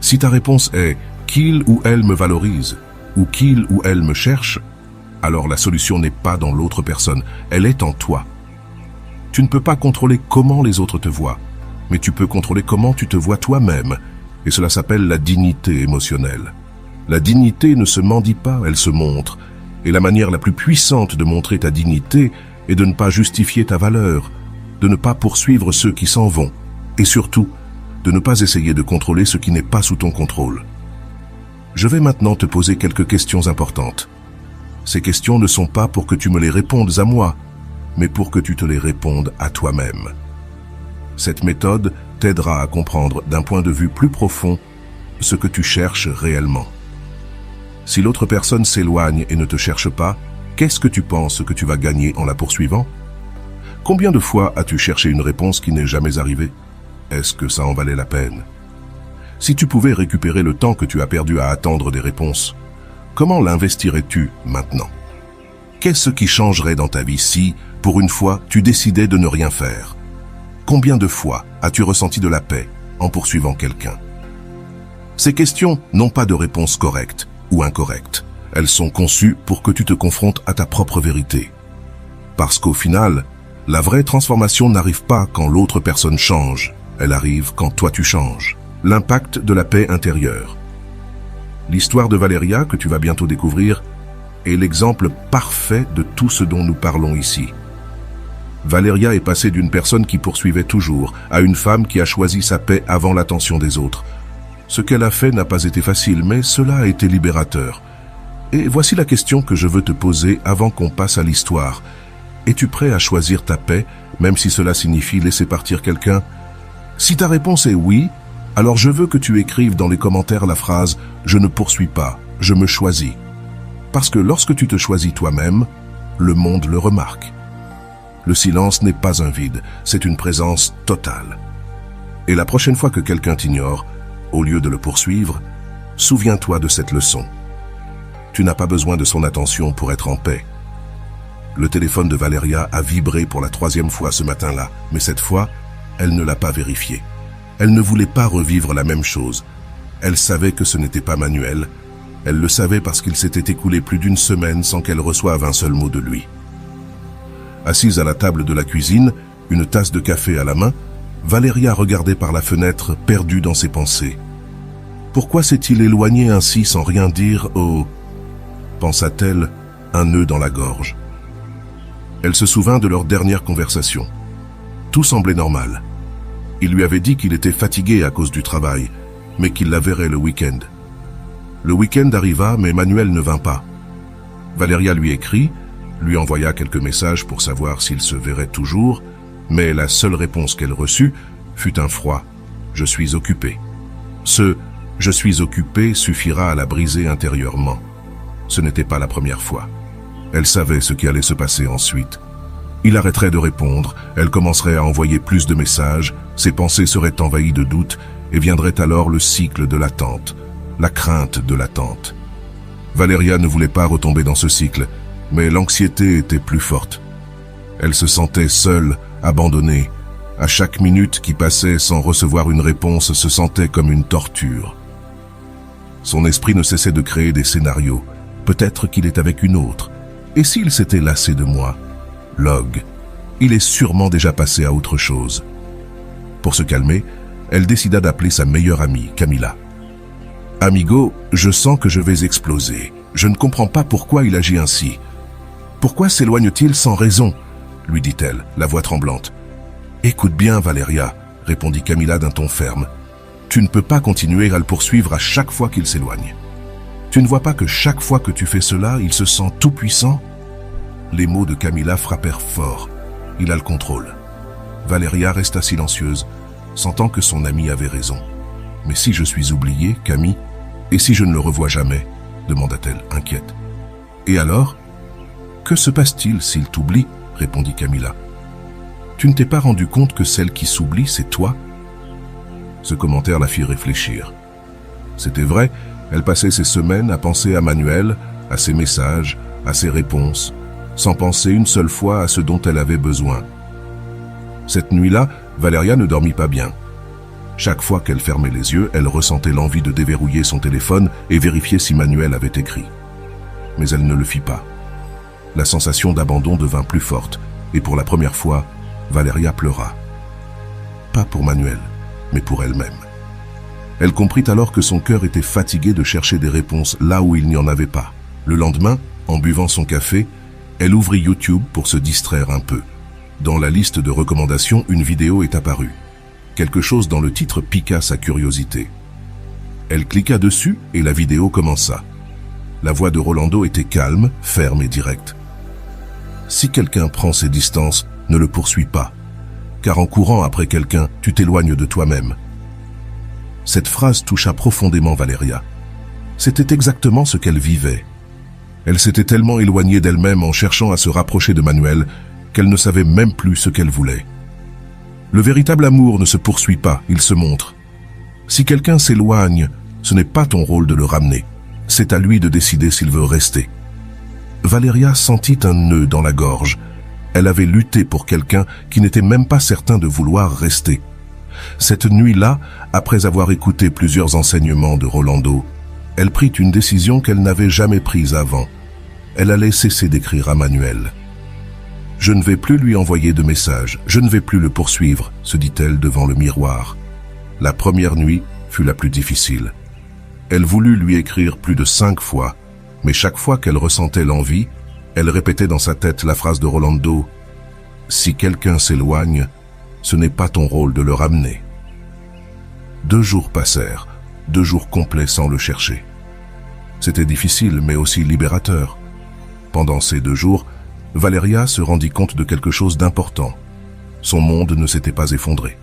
Si ta réponse est « qu'il ou elle me valorise » ou « qu'il ou elle me cherche », alors la solution n'est pas dans l'autre personne, elle est en toi. Tu ne peux pas contrôler comment les autres te voient, mais tu peux contrôler comment tu te vois toi-même, et cela s'appelle la dignité émotionnelle. La dignité ne se mendie pas, elle se montre, et la manière la plus puissante de montrer ta dignité est de ne pas justifier ta valeur, de ne pas poursuivre ceux qui s'en vont, et surtout, de ne pas essayer de contrôler ce qui n'est pas sous ton contrôle. Je vais maintenant te poser quelques questions importantes. Ces questions ne sont pas pour que tu me les répondes à moi, mais pour que tu te les répondes à toi-même. Cette méthode t'aidera à comprendre d'un point de vue plus profond ce que tu cherches réellement. Si l'autre personne s'éloigne et ne te cherche pas, qu'est-ce que tu penses que tu vas gagner en la poursuivant? Combien de fois as-tu cherché une réponse qui n'est jamais arrivée? Est-ce que ça en valait la peine? Si tu pouvais récupérer le temps que tu as perdu à attendre des réponses, comment l'investirais-tu maintenant? Qu'est-ce qui changerait dans ta vie si, pour une fois, tu décidais de ne rien faire? Combien de fois as-tu ressenti de la paix en poursuivant quelqu'un? Ces questions n'ont pas de réponse correcte ou incorrecte. Elles sont conçues pour que tu te confrontes à ta propre vérité. Parce qu'au final, la vraie transformation n'arrive pas quand l'autre personne change. Elle arrive quand toi tu changes. L'impact de la paix intérieure. L'histoire de Valeria, que tu vas bientôt découvrir, est l'exemple parfait de tout ce dont nous parlons ici. Valeria est passée d'une personne qui poursuivait toujours à une femme qui a choisi sa paix avant l'attention des autres. Ce qu'elle a fait n'a pas été facile, mais cela a été libérateur. Et voici la question que je veux te poser avant qu'on passe à l'histoire. Es-tu prêt à choisir ta paix, même si cela signifie laisser partir quelqu'un? Si ta réponse est oui, alors je veux que tu écrives dans les commentaires la phrase « Je ne poursuis pas, je me choisis ». Parce que lorsque tu te choisis toi-même, le monde le remarque. Le silence n'est pas un vide, c'est une présence totale. Et la prochaine fois que quelqu'un t'ignore, au lieu de le poursuivre, souviens-toi de cette leçon. Tu n'as pas besoin de son attention pour être en paix. Le téléphone de Valeria a vibré pour la 3e fois ce matin-là, mais cette fois, elle ne l'a pas vérifié. Elle ne voulait pas revivre la même chose. Elle savait que ce n'était pas Manuel. Elle le savait parce qu'il s'était écoulé plus d'1 semaine sans qu'elle reçoive un seul mot de lui. Assise à la table de la cuisine, une tasse de café à la main, Valeria regardait par la fenêtre, perdue dans ses pensées. Pourquoi s'est-il éloigné ainsi sans rien dire au... pensa-t-elle, un nœud dans la gorge. Elle se souvint de leur dernière conversation. Tout semblait normal. Il lui avait dit qu'il était fatigué à cause du travail, mais qu'il la verrait le week-end. Le week-end arriva, mais Manuel ne vint pas. Valeria lui écrit, lui envoya quelques messages pour savoir s'il se verrait toujours, mais la seule réponse qu'elle reçut fut un froid « Je suis occupé ». Ce « Je suis occupé » suffira à la briser intérieurement. Ce n'était pas la première fois. Elle savait ce qui allait se passer ensuite. Il arrêterait de répondre, elle commencerait à envoyer plus de messages, ses pensées seraient envahies de doutes et viendrait alors le cycle de l'attente, la crainte de l'attente. Valeria ne voulait pas retomber dans ce cycle, mais l'anxiété était plus forte. Elle se sentait seule, abandonnée. À chaque minute qui passait sans recevoir une réponse se sentait comme une torture. Son esprit ne cessait de créer des scénarios. Peut-être qu'il est avec une autre. Et s'il s'était lassé de moi? Log. Il est sûrement déjà passé à autre chose. Pour se calmer, elle décida d'appeler sa meilleure amie, Camila. « Amigo, je sens que je vais exploser. Je ne comprends pas pourquoi il agit ainsi. Pourquoi s'éloigne-t-il sans raison ?» lui dit-elle, la voix tremblante. « Écoute bien, Valeria, » répondit Camila d'un ton ferme. « Tu ne peux pas continuer à le poursuivre à chaque fois qu'il s'éloigne. Tu ne vois pas que chaque fois que tu fais cela, il se sent tout puissant ?» Les mots de Camila frappèrent fort. Il a le contrôle. Valeria resta silencieuse, sentant que son amie avait raison. « Mais si je suis oubliée, Camille, et si je ne le revois jamais ?» demanda-t-elle, inquiète. « Et alors ? Que se passe-t-il s'il t'oublie ?» répondit Camila. « Tu ne t'es pas rendu compte que celle qui s'oublie, c'est toi ?» Ce commentaire la fit réfléchir. C'était vrai, elle passait ses semaines à penser à Manuel, à ses messages, à ses réponses, sans penser une seule fois à ce dont elle avait besoin. Cette nuit-là, Valeria ne dormit pas bien. Chaque fois qu'elle fermait les yeux, elle ressentait l'envie de déverrouiller son téléphone et vérifier si Manuel avait écrit. Mais elle ne le fit pas. La sensation d'abandon devint plus forte, et pour la première fois, Valeria pleura. Pas pour Manuel, mais pour elle-même. Elle comprit alors que son cœur était fatigué de chercher des réponses là où il n'y en avait pas. Le lendemain, en buvant son café, elle ouvrit YouTube pour se distraire un peu. Dans la liste de recommandations, une vidéo est apparue. Quelque chose dans le titre piqua sa curiosité. Elle cliqua dessus et la vidéo commença. La voix de Rolando était calme, ferme et directe. Si quelqu'un prend ses distances, ne le poursuis pas, car en courant après quelqu'un, tu t'éloignes de toi-même. Cette phrase toucha profondément Valeria. C'était exactement ce qu'elle vivait. Elle s'était tellement éloignée d'elle-même en cherchant à se rapprocher de Manuel qu'elle ne savait même plus ce qu'elle voulait. Le véritable amour ne se poursuit pas, il se montre. Si quelqu'un s'éloigne, ce n'est pas ton rôle de le ramener. C'est à lui de décider s'il veut rester. Valeria sentit un nœud dans la gorge. Elle avait lutté pour quelqu'un qui n'était même pas certain de vouloir rester. Cette nuit-là, après avoir écouté plusieurs enseignements de Rolando, elle prit une décision qu'elle n'avait jamais prise avant. Elle allait cesser d'écrire à Manuel. « Je ne vais plus lui envoyer de messages, je ne vais plus le poursuivre », se dit-elle devant le miroir. La première nuit fut la plus difficile. Elle voulut lui écrire plus de 5 fois, mais chaque fois qu'elle ressentait l'envie, elle répétait dans sa tête la phrase de Rolando « Si quelqu'un s'éloigne, ce n'est pas ton rôle de le ramener. » 2 jours passèrent, 2 jours complets sans le chercher. C'était difficile, mais aussi libérateur. Pendant ces 2 jours, Valeria se rendit compte de quelque chose d'important. Son monde ne s'était pas effondré.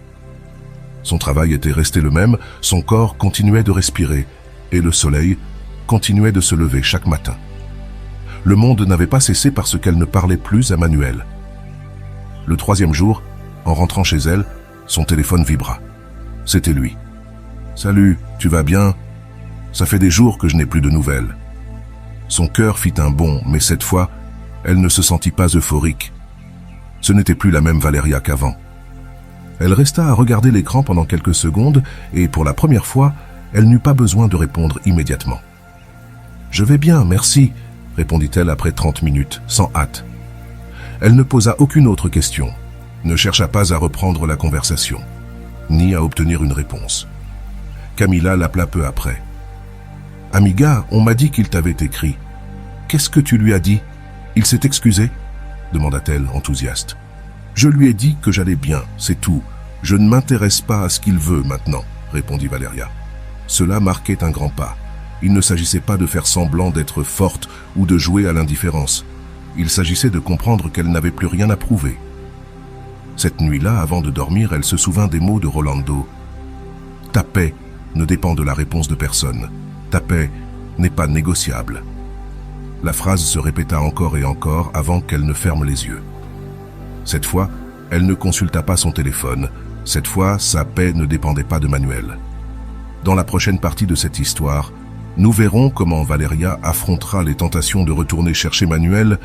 Son travail était resté le même, son corps continuait de respirer, et le soleil continuait de se lever chaque matin. Le monde n'avait pas cessé parce qu'elle ne parlait plus à Manuel. Le 3e jour, en rentrant chez elle, son téléphone vibra. C'était lui. « Salut, tu vas bien ? Ça fait des jours que je n'ai plus de nouvelles. » Son cœur fit un bond, mais cette fois, elle ne se sentit pas euphorique. Ce n'était plus la même Valeria qu'avant. Elle resta à regarder l'écran pendant quelques secondes et pour la première fois, elle n'eut pas besoin de répondre immédiatement. « Je vais bien, merci », répondit-elle après 30 minutes, sans hâte. Elle ne posa aucune autre question, ne chercha pas à reprendre la conversation, ni à obtenir une réponse. Camilla l'appela peu après. « Amiga, on m'a dit qu'il t'avait écrit. Qu'est-ce que tu lui as dit? Il s'est excusé ?» demanda-t-elle, enthousiaste. « Je lui ai dit que j'allais bien, c'est tout. Je ne m'intéresse pas à ce qu'il veut maintenant, » répondit Valeria. Cela marquait un grand pas. Il ne s'agissait pas de faire semblant d'être forte ou de jouer à l'indifférence. Il s'agissait de comprendre qu'elle n'avait plus rien à prouver. Cette nuit-là, avant de dormir, elle se souvint des mots de Rolando. « Ta paix ne dépend de la réponse de personne. Ta paix n'est pas négociable. » La phrase se répéta encore et encore avant qu'elle ne ferme les yeux. Cette fois, elle ne consulta pas son téléphone. Cette fois, sa paix ne dépendait pas de Manuel. Dans la prochaine partie de cette histoire, nous verrons comment Valeria affrontera les tentations de retourner chercher Manuel.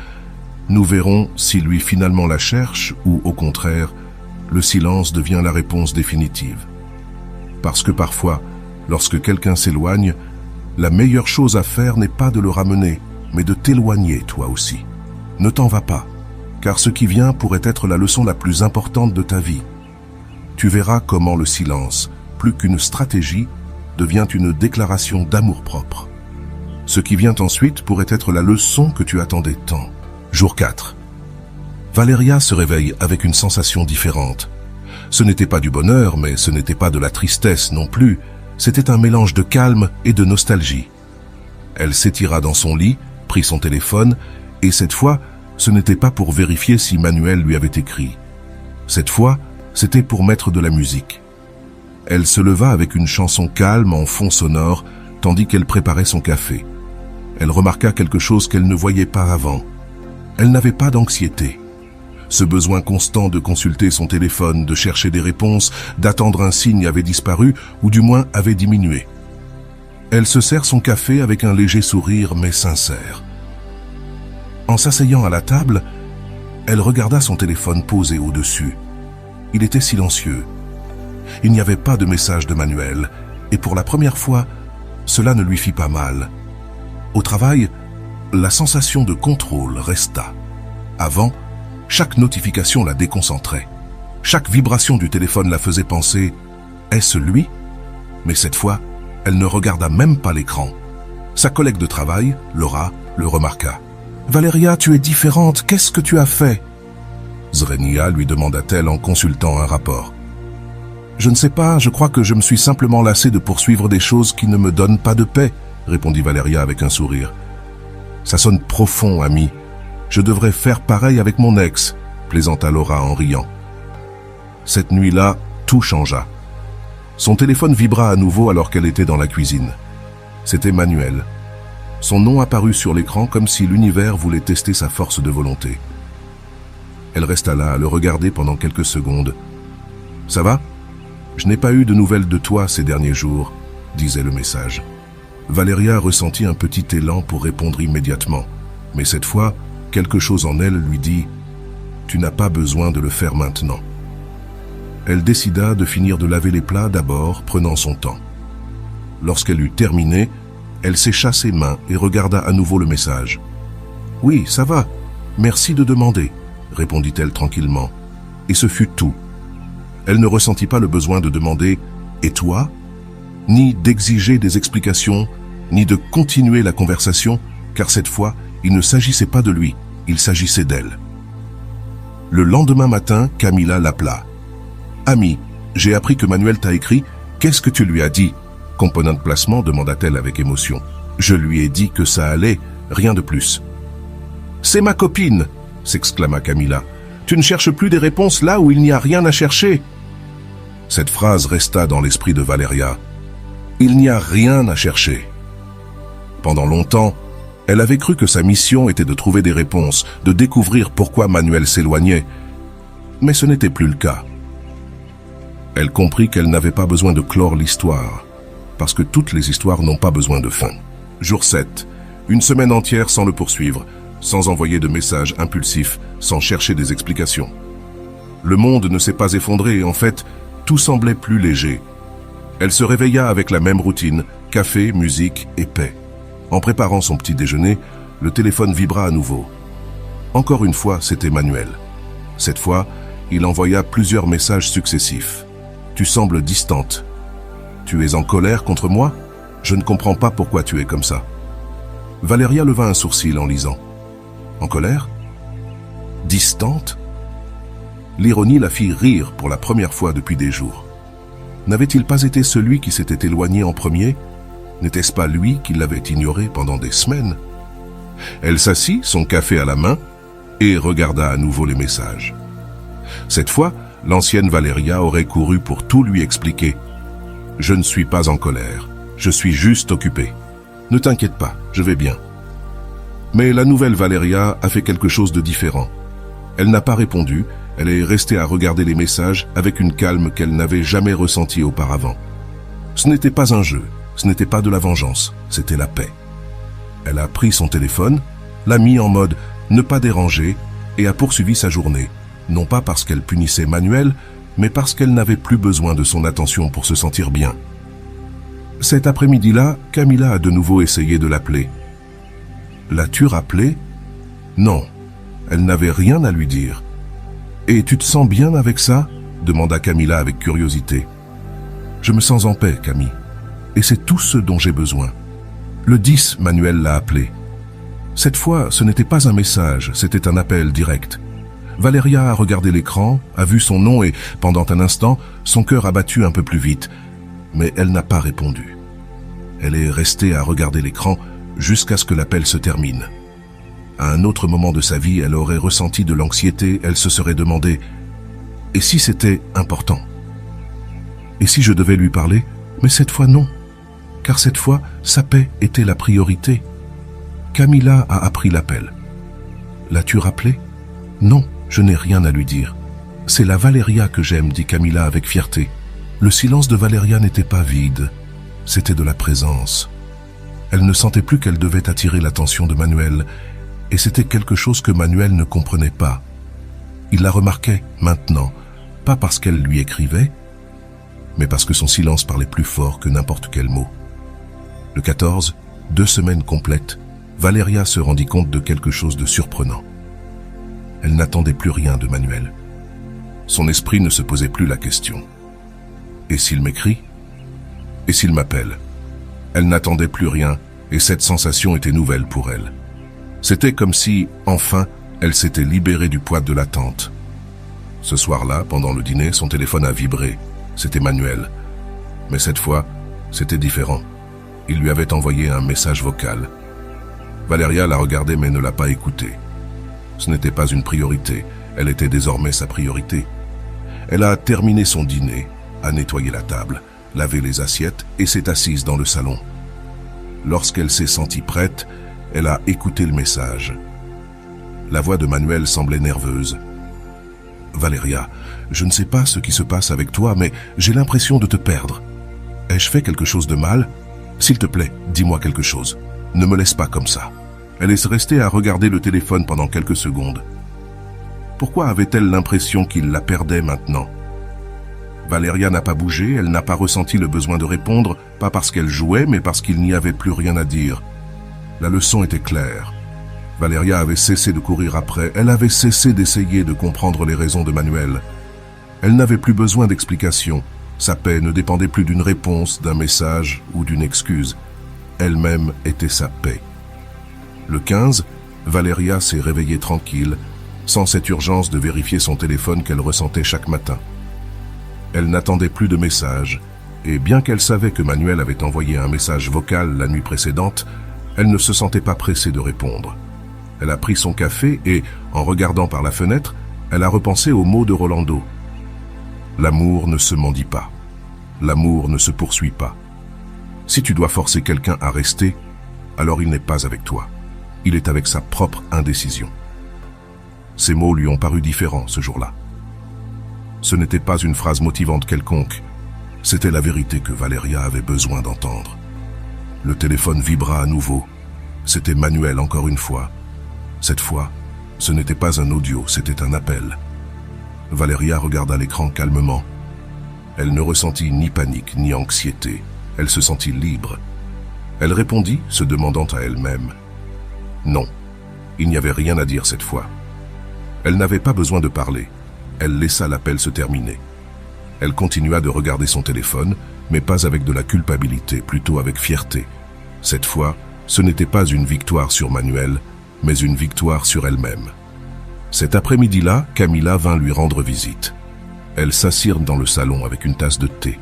Nous verrons si lui finalement la cherche ou, au contraire, le silence devient la réponse définitive. Parce que parfois, lorsque quelqu'un s'éloigne, la meilleure chose à faire n'est pas de le ramener, mais de t'éloigner toi aussi. Ne t'en vas pas, car ce qui vient pourrait être la leçon la plus importante de ta vie. Tu verras comment le silence, plus qu'une stratégie, devient une déclaration d'amour-propre. Ce qui vient ensuite pourrait être la leçon que tu attendais tant. Jour 4. Valeria se réveille avec une sensation différente. Ce n'était pas du bonheur, mais ce n'était pas de la tristesse non plus. C'était un mélange de calme et de nostalgie. Elle s'étira dans son lit, prit son téléphone, et cette fois, ce n'était pas pour vérifier si Manuel lui avait écrit. Cette fois, c'était pour mettre de la musique. Elle se leva avec une chanson calme en fond sonore, tandis qu'elle préparait son café. Elle remarqua quelque chose qu'elle ne voyait pas avant. Elle n'avait pas d'anxiété. Ce besoin constant de consulter son téléphone, de chercher des réponses, d'attendre un signe avait disparu, ou du moins avait diminué. Elle se sert son café avec un léger sourire, mais sincère. En s'asseyant à la table, elle regarda son téléphone posé au-dessus. Il était silencieux. Il n'y avait pas de message de Manuel, et pour la première fois, cela ne lui fit pas mal. Au travail, la sensation de contrôle resta. Avant, chaque notification la déconcentrait. Chaque vibration du téléphone la faisait penser « Est-ce lui ?» Mais cette fois, elle ne regarda même pas l'écran. Sa collègue de travail, Laura, le remarqua. « Valeria, tu es différente, qu'est-ce que tu as fait ?» Zrenia lui demanda-t-elle en consultant un rapport. « Je ne sais pas, je crois que je me suis simplement lassée de poursuivre des choses qui ne me donnent pas de paix, » répondit Valeria avec un sourire. « Ça sonne profond, ami. Je devrais faire pareil avec mon ex, » plaisanta Laura en riant. Cette nuit-là, tout changea. Son téléphone vibra à nouveau alors qu'elle était dans la cuisine. C'était Manuel. Son nom apparut sur l'écran comme si l'univers voulait tester sa force de volonté. Elle resta là à le regarder pendant quelques secondes. « Ça va ? Je n'ai pas eu de nouvelles de toi ces derniers jours, » disait le message. Valeria ressentit un petit élan pour répondre immédiatement. Mais cette fois, quelque chose en elle lui dit « Tu n'as pas besoin de le faire maintenant. » Elle décida de finir de laver les plats d'abord, prenant son temps. Lorsqu'elle eut terminé, elle sécha ses mains et regarda à nouveau le message. « Oui, ça va. Merci de demander, » répondit-elle tranquillement. Et ce fut tout. Elle ne ressentit pas le besoin de demander « Et toi ?» ni d'exiger des explications, ni de continuer la conversation, car cette fois, il ne s'agissait pas de lui, il s'agissait d'elle. Le lendemain matin, Camilla l'appela. « Ami, j'ai appris que Manuel t'a écrit. Qu'est-ce que tu lui as dit ?» Component de placement, demanda-t-elle avec émotion. « Je lui ai dit que ça allait, rien de plus. »« C'est ma copine !» s'exclama Camilla. « Tu ne cherches plus des réponses là où il n'y a rien à chercher !» Cette phrase resta dans l'esprit de Valeria. Il n'y a rien à chercher. Pendant longtemps, elle avait cru que sa mission était de trouver des réponses, de découvrir pourquoi Manuel s'éloignait. Mais ce n'était plus le cas. Elle comprit qu'elle n'avait pas besoin de clore l'histoire, parce que toutes les histoires n'ont pas besoin de fin. Jour 7. Une semaine entière sans le poursuivre, sans envoyer de messages impulsifs, sans chercher des explications. Le monde ne s'est pas effondré et en fait, tout semblait plus léger. Elle se réveilla avec la même routine, café, musique et paix. En préparant son petit déjeuner, le téléphone vibra à nouveau. Encore une fois, c'était Manuel. Cette fois, il envoya plusieurs messages successifs. « Tu sembles distante. Tu es en colère contre moi? Je ne comprends pas pourquoi tu es comme ça. » Valéria leva un sourcil en lisant. « En colère? Distante ?» L'ironie la fit rire pour la première fois depuis des jours. N'avait-il pas été celui qui s'était éloigné en premier? N'était-ce pas lui qui l'avait ignoré pendant des semaines? Elle s'assit, son café à la main, et regarda à nouveau les messages. Cette fois, l'ancienne Valéria aurait couru pour tout lui expliquer. « Je ne suis pas en colère, je suis juste occupée. Ne t'inquiète pas, je vais bien. » Mais la nouvelle Valéria a fait quelque chose de différent. Elle n'a pas répondu, elle est restée à regarder les messages avec une calme qu'elle n'avait jamais ressentie auparavant. Ce n'était pas un jeu, ce n'était pas de la vengeance, c'était la paix. Elle a pris son téléphone, l'a mis en mode « ne pas déranger » et a poursuivi sa journée, non pas parce qu'elle punissait Manuel, mais parce qu'elle n'avait plus besoin de son attention pour se sentir bien. Cet après-midi-là, Camilla a de nouveau essayé de l'appeler. « L'as-tu rappelé ?» Non, elle n'avait rien à lui dire. « Et tu te sens bien avec ça ?» demanda Camilla avec curiosité. « Je me sens en paix, Camille, et c'est tout ce dont j'ai besoin. » Le 10, Manuel l'a appelé. Cette fois, ce n'était pas un message, c'était un appel direct. Valéria a regardé l'écran, a vu son nom et, pendant un instant, son cœur a battu un peu plus vite. Mais elle n'a pas répondu. Elle est restée à regarder l'écran jusqu'à ce que l'appel se termine. À un autre moment de sa vie, elle aurait ressenti de l'anxiété, elle se serait demandé « Et si c'était important ? Et si je devais lui parler ? Mais cette fois non. Car cette fois, sa paix était la priorité. » Camilla a appris l'appel. « L'as-tu rappelé ? » « Non, je n'ai rien à lui dire. C'est la Valéria que j'aime, dit Camilla avec fierté. Le silence de Valéria n'était pas vide, c'était de la présence. Elle ne sentait plus qu'elle devait attirer l'attention de Manuel, et c'était quelque chose que Manuel ne comprenait pas. Il la remarquait maintenant, pas parce qu'elle lui écrivait, mais parce que son silence parlait plus fort que n'importe quel mot. Le 14, 2 semaines complètes, Valéria se rendit compte de quelque chose de surprenant. Elle n'attendait plus rien de Manuel. Son esprit ne se posait plus la question. Et s'il m'écrit ? Et s'il m'appelle ? Elle n'attendait plus rien, et cette sensation était nouvelle pour elle. C'était comme si, enfin, elle s'était libérée du poids de l'attente. Ce soir-là, pendant le dîner, son téléphone a vibré. C'était Manuel. Mais cette fois, c'était différent. Il lui avait envoyé un message vocal. Valéria l'a regardé mais ne l'a pas écouté. Ce n'était pas une priorité, elle était désormais sa priorité. Elle a terminé son dîner, a nettoyé la table, lavé les assiettes et s'est assise dans le salon. Lorsqu'elle s'est sentie prête, elle a écouté le message. La voix de Manuel semblait nerveuse. « Valéria, je ne sais pas ce qui se passe avec toi, mais j'ai l'impression de te perdre. Ai-je fait quelque chose de mal ? S'il te plaît, dis-moi quelque chose. Ne me laisse pas comme ça. » Elle est restée à regarder le téléphone pendant quelques secondes. Pourquoi avait-elle l'impression qu'il la perdait maintenant ? Valéria n'a pas bougé, elle n'a pas ressenti le besoin de répondre, pas parce qu'elle jouait, mais parce qu'il n'y avait plus rien à dire. La leçon était claire. Valéria avait cessé de courir après, elle avait cessé d'essayer de comprendre les raisons de Manuel. Elle n'avait plus besoin d'explications. Sa paix ne dépendait plus d'une réponse, d'un message ou d'une excuse. Elle-même était sa paix. Le 15, Valéria s'est réveillée tranquille, sans cette urgence de vérifier son téléphone qu'elle ressentait chaque matin. Elle n'attendait plus de messages, et bien qu'elle savait que Manuel avait envoyé un message vocal la nuit précédente, elle ne se sentait pas pressée de répondre. Elle a pris son café et, en regardant par la fenêtre, elle a repensé aux mots de Rolando. L'amour ne se mendie pas. L'amour ne se poursuit pas. Si tu dois forcer quelqu'un à rester, alors il n'est pas avec toi. Il est avec sa propre indécision. Ces mots lui ont paru différents ce jour-là. Ce n'était pas une phrase motivante quelconque, c'était la vérité que Valéria avait besoin d'entendre. Le téléphone vibra à nouveau. C'était Manuel encore une fois. Cette fois, ce n'était pas un audio, c'était un appel. Valéria regarda l'écran calmement. Elle ne ressentit ni panique ni anxiété. Elle se sentit libre. Elle répondit, se demandant à elle-même. Non, il n'y avait rien à dire cette fois. Elle n'avait pas besoin de parler. Elle laissa l'appel se terminer. Elle continua de regarder son téléphone, mais pas avec de la culpabilité, plutôt avec fierté. Cette fois, ce n'était pas une victoire sur Manuel, mais une victoire sur elle-même. Cet après-midi-là, Camila vint lui rendre visite. Elles s'assirent dans le salon avec une tasse de thé.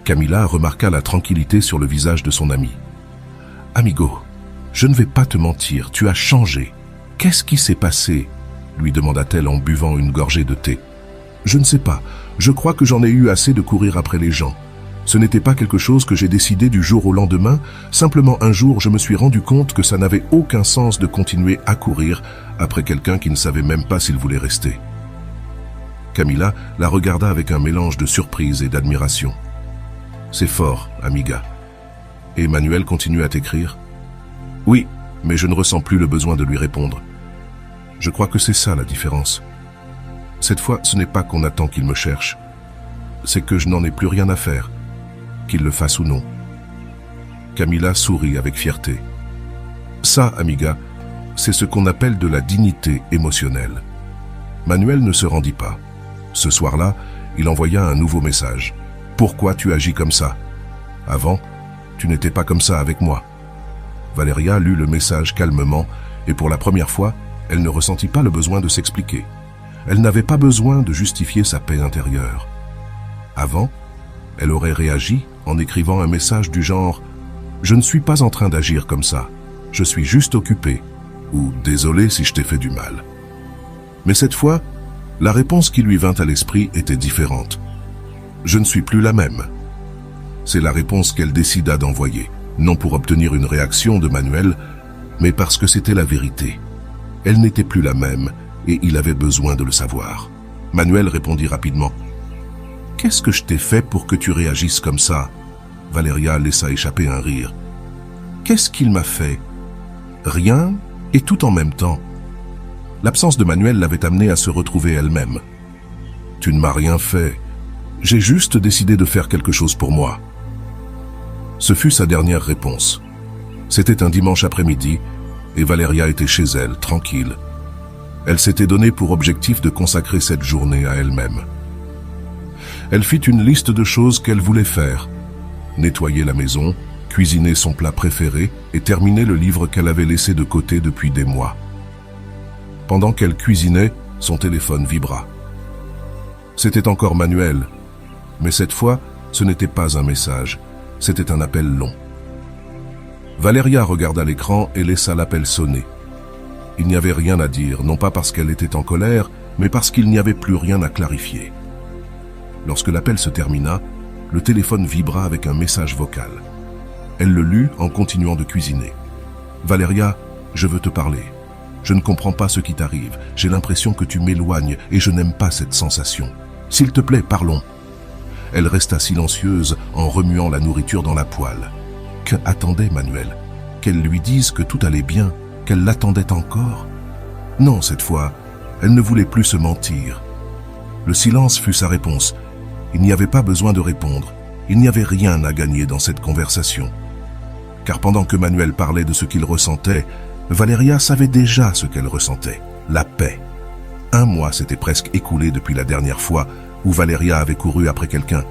Camila remarqua la tranquillité sur le visage de son ami. « Amigo, je ne vais pas te mentir, tu as changé. Qu'est-ce qui s'est passé ?» lui demanda-t-elle en buvant une gorgée de thé. « Je ne sais pas, je crois que j'en ai eu assez de courir après les gens. Ce n'était pas quelque chose que j'ai décidé du jour au lendemain, simplement un jour je me suis rendu compte que ça n'avait aucun sens de continuer à courir après quelqu'un qui ne savait même pas s'il voulait rester. » Camila la regarda avec un mélange de surprise et d'admiration. « C'est fort, amiga. » Et Manuel continue à t'écrire ? Oui, mais je ne ressens plus le besoin de lui répondre. Je crois que c'est ça la différence. Cette fois, ce n'est pas qu'on attend qu'il me cherche. C'est que je n'en ai plus rien à faire, qu'il le fasse ou non. Camila sourit avec fierté. Ça, amiga, c'est ce qu'on appelle de la dignité émotionnelle. Manuel ne se rendit pas. Ce soir-là, il envoya un nouveau message. « Pourquoi tu agis comme ça ? Avant, tu n'étais pas comme ça avec moi. » Valéria lut le message calmement et pour la première fois, elle ne ressentit pas le besoin de s'expliquer. Elle n'avait pas besoin de justifier sa paix intérieure. Avant, elle aurait réagi en écrivant un message du genre « Je ne suis pas en train d'agir comme ça, je suis juste occupée » ou « Désolé si je t'ai fait du mal ». Mais cette fois, la réponse qui lui vint à l'esprit était différente. « Je ne suis plus la même ». C'est la réponse qu'elle décida d'envoyer, non pour obtenir une réaction de Manuel, mais parce que c'était la vérité. Elle n'était plus la même et il avait besoin de le savoir. Manuel répondit rapidement. « Qu'est-ce que je t'ai fait pour que tu réagisses comme ça ?» Valéria laissa échapper un rire. « Qu'est-ce qu'il m'a fait ?»« Rien et tout en même temps. » L'absence de Manuel l'avait amenée à se retrouver elle-même. « Tu ne m'as rien fait. J'ai juste décidé de faire quelque chose pour moi. » Ce fut sa dernière réponse. C'était un dimanche après-midi et Valéria était chez elle, tranquille. Elle s'était donné pour objectif de consacrer cette journée à elle-même. Elle fit une liste de choses qu'elle voulait faire. Nettoyer la maison, cuisiner son plat préféré et terminer le livre qu'elle avait laissé de côté depuis des mois. Pendant qu'elle cuisinait, son téléphone vibra. C'était encore Manuel, mais cette fois, ce n'était pas un message, c'était un appel long. Valéria regarda l'écran et laissa l'appel sonner. Il n'y avait rien à dire, non pas parce qu'elle était en colère, mais parce qu'il n'y avait plus rien à clarifier. Lorsque l'appel se termina, le téléphone vibra avec un message vocal. Elle le lut en continuant de cuisiner. « Valéria, je veux te parler. Je ne comprends pas ce qui t'arrive. J'ai l'impression que tu m'éloignes et je n'aime pas cette sensation. S'il te plaît, parlons. » Elle resta silencieuse en remuant la nourriture dans la poêle. Que attendait Manuel? Qu'elle lui dise que tout allait bien, qu'elle l'attendait encore? Non, cette fois, elle ne voulait plus se mentir. Le silence fut sa réponse. Il n'y avait pas besoin de répondre. Il n'y avait rien à gagner dans cette conversation. Car pendant que Manuel parlait de ce qu'il ressentait, Valéria savait déjà ce qu'elle ressentait, la paix. 1 mois s'était presque écoulé depuis la dernière fois où Valéria avait couru après quelqu'un.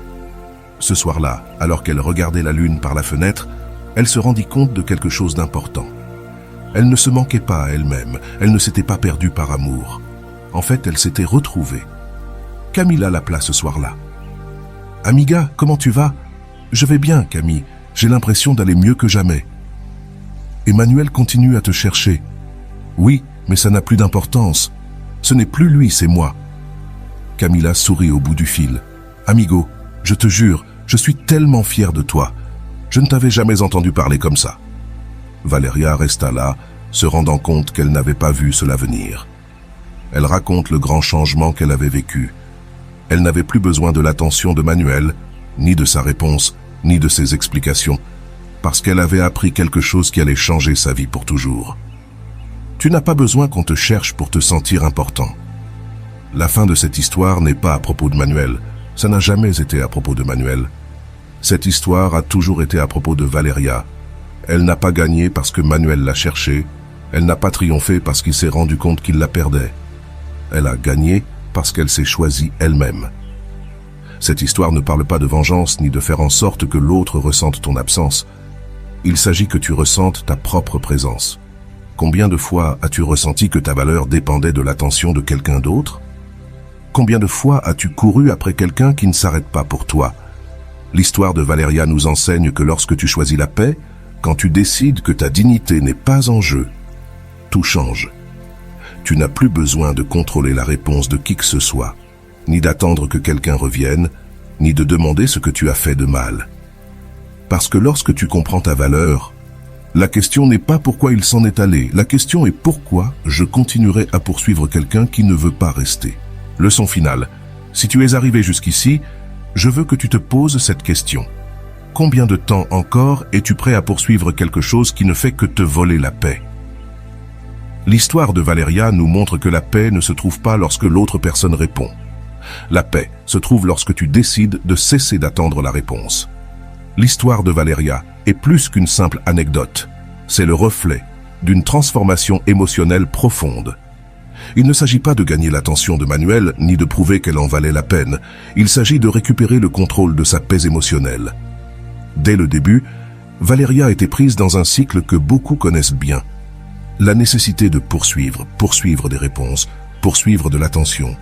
Ce soir-là, alors qu'elle regardait la lune par la fenêtre, elle se rendit compte de quelque chose d'important. Elle ne se manquait pas à elle-même, elle ne s'était pas perdue par amour. En fait, elle s'était retrouvée. Camila l'appela ce soir-là. « Amiga, comment tu vas ?»« Je vais bien, Camille. J'ai l'impression d'aller mieux que jamais. »« Emmanuel continue à te chercher. »« Oui, mais ça n'a plus d'importance. Ce n'est plus lui, c'est moi. » Camila sourit au bout du fil. « Amigo, je te jure, je suis tellement fier de toi. Je ne t'avais jamais entendu parler comme ça. » Valéria resta là, se rendant compte qu'elle n'avait pas vu cela venir. Elle raconte le grand changement qu'elle avait vécu. Elle n'avait plus besoin de l'attention de Manuel, ni de sa réponse, ni de ses explications. parce qu'elle avait appris quelque chose qui allait changer sa vie pour toujours. Tu n'as pas besoin qu'on te cherche pour te sentir important. La fin de cette histoire n'est pas à propos de Manuel. Ça n'a jamais été à propos de Manuel. Cette histoire a toujours été à propos de Valeria. Elle n'a pas gagné parce que Manuel l'a cherchée. Elle n'a pas triomphé parce qu'il s'est rendu compte qu'il la perdait. Elle a gagné parce qu'elle s'est choisie elle-même. Cette histoire ne parle pas de vengeance ni de faire en sorte que l'autre ressente ton absence. Il s'agit que tu ressentes ta propre présence. Combien de fois as-tu ressenti que ta valeur dépendait de l'attention de quelqu'un d'autre? Combien de fois as-tu couru après quelqu'un qui ne s'arrête pas pour toi? L'histoire de Valeria nous enseigne que lorsque tu choisis la paix, quand tu décides que ta dignité n'est pas en jeu, tout change. Tu n'as plus besoin de contrôler la réponse de qui que ce soit, ni d'attendre que quelqu'un revienne, ni de demander ce que tu as fait de mal. Parce que lorsque tu comprends ta valeur, la question n'est pas pourquoi il s'en est allé, la question est pourquoi je continuerai à poursuivre quelqu'un qui ne veut pas rester. Leçon finale. Si tu es arrivé jusqu'ici, je veux que tu te poses cette question. Combien de temps encore es-tu prêt à poursuivre quelque chose qui ne fait que te voler la paix? L'histoire de Valeria nous montre que la paix ne se trouve pas lorsque l'autre personne répond. La paix se trouve lorsque tu décides de cesser d'attendre la réponse. L'histoire de Valeria est plus qu'une simple anecdote. C'est le reflet d'une transformation émotionnelle profonde. Il ne s'agit pas de gagner l'attention de Manuel ni de prouver qu'elle en valait la peine. Il s'agit de récupérer le contrôle de sa paix émotionnelle. Dès le début, Valeria était prise dans un cycle que beaucoup connaissent bien. La nécessité de poursuivre des réponses, poursuivre de l'attention,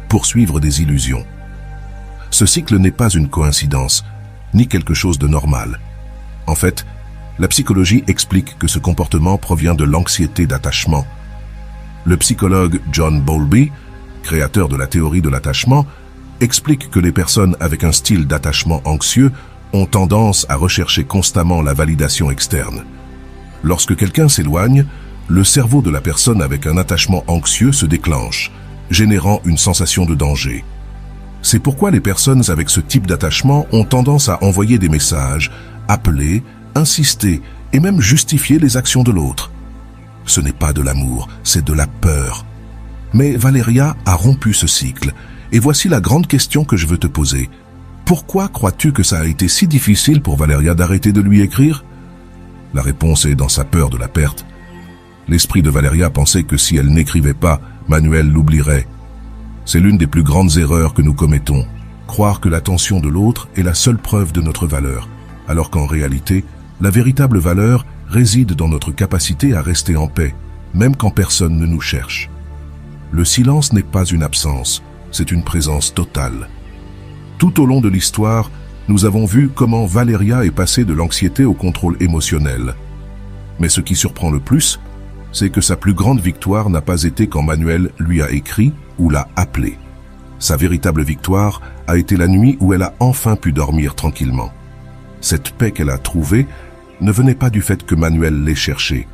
poursuivre des illusions. Ce cycle n'est pas une coïncidence, ni quelque chose de normal. En fait, la psychologie explique que ce comportement provient de l'anxiété d'attachement. Le psychologue John Bowlby, créateur de la théorie de l'attachement, explique que les personnes avec un style d'attachement anxieux ont tendance à rechercher constamment la validation externe. Lorsque quelqu'un s'éloigne, le cerveau de la personne avec un attachement anxieux se déclenche, générant une sensation de danger. C'est pourquoi les personnes avec ce type d'attachement ont tendance à envoyer des messages, appeler, insister et même justifier les actions de l'autre. Ce n'est pas de l'amour, c'est de la peur. Mais Valeria a rompu ce cycle, et voici la grande question que je veux te poser. Pourquoi crois-tu que ça a été si difficile pour Valeria d'arrêter de lui écrire? La réponse est dans sa peur de la perte. L'esprit de Valeria pensait que si elle n'écrivait pas, Manuel l'oublierait. C'est l'une des plus grandes erreurs que nous commettons, croire que l'attention de l'autre est la seule preuve de notre valeur, alors qu'en réalité, la véritable valeur réside dans notre capacité à rester en paix, même quand personne ne nous cherche. Le silence n'est pas une absence, c'est une présence totale. Tout au long de l'histoire, nous avons vu comment Valeria est passée de l'anxiété au contrôle émotionnel. Mais ce qui surprend le plus, c'est que sa plus grande victoire n'a pas été quand Manuel lui a écrit ou l'a appelé. Sa véritable victoire a été la nuit où elle a enfin pu dormir tranquillement. Cette paix qu'elle a trouvée ne venait pas du fait que Manuel l'ait cherchée,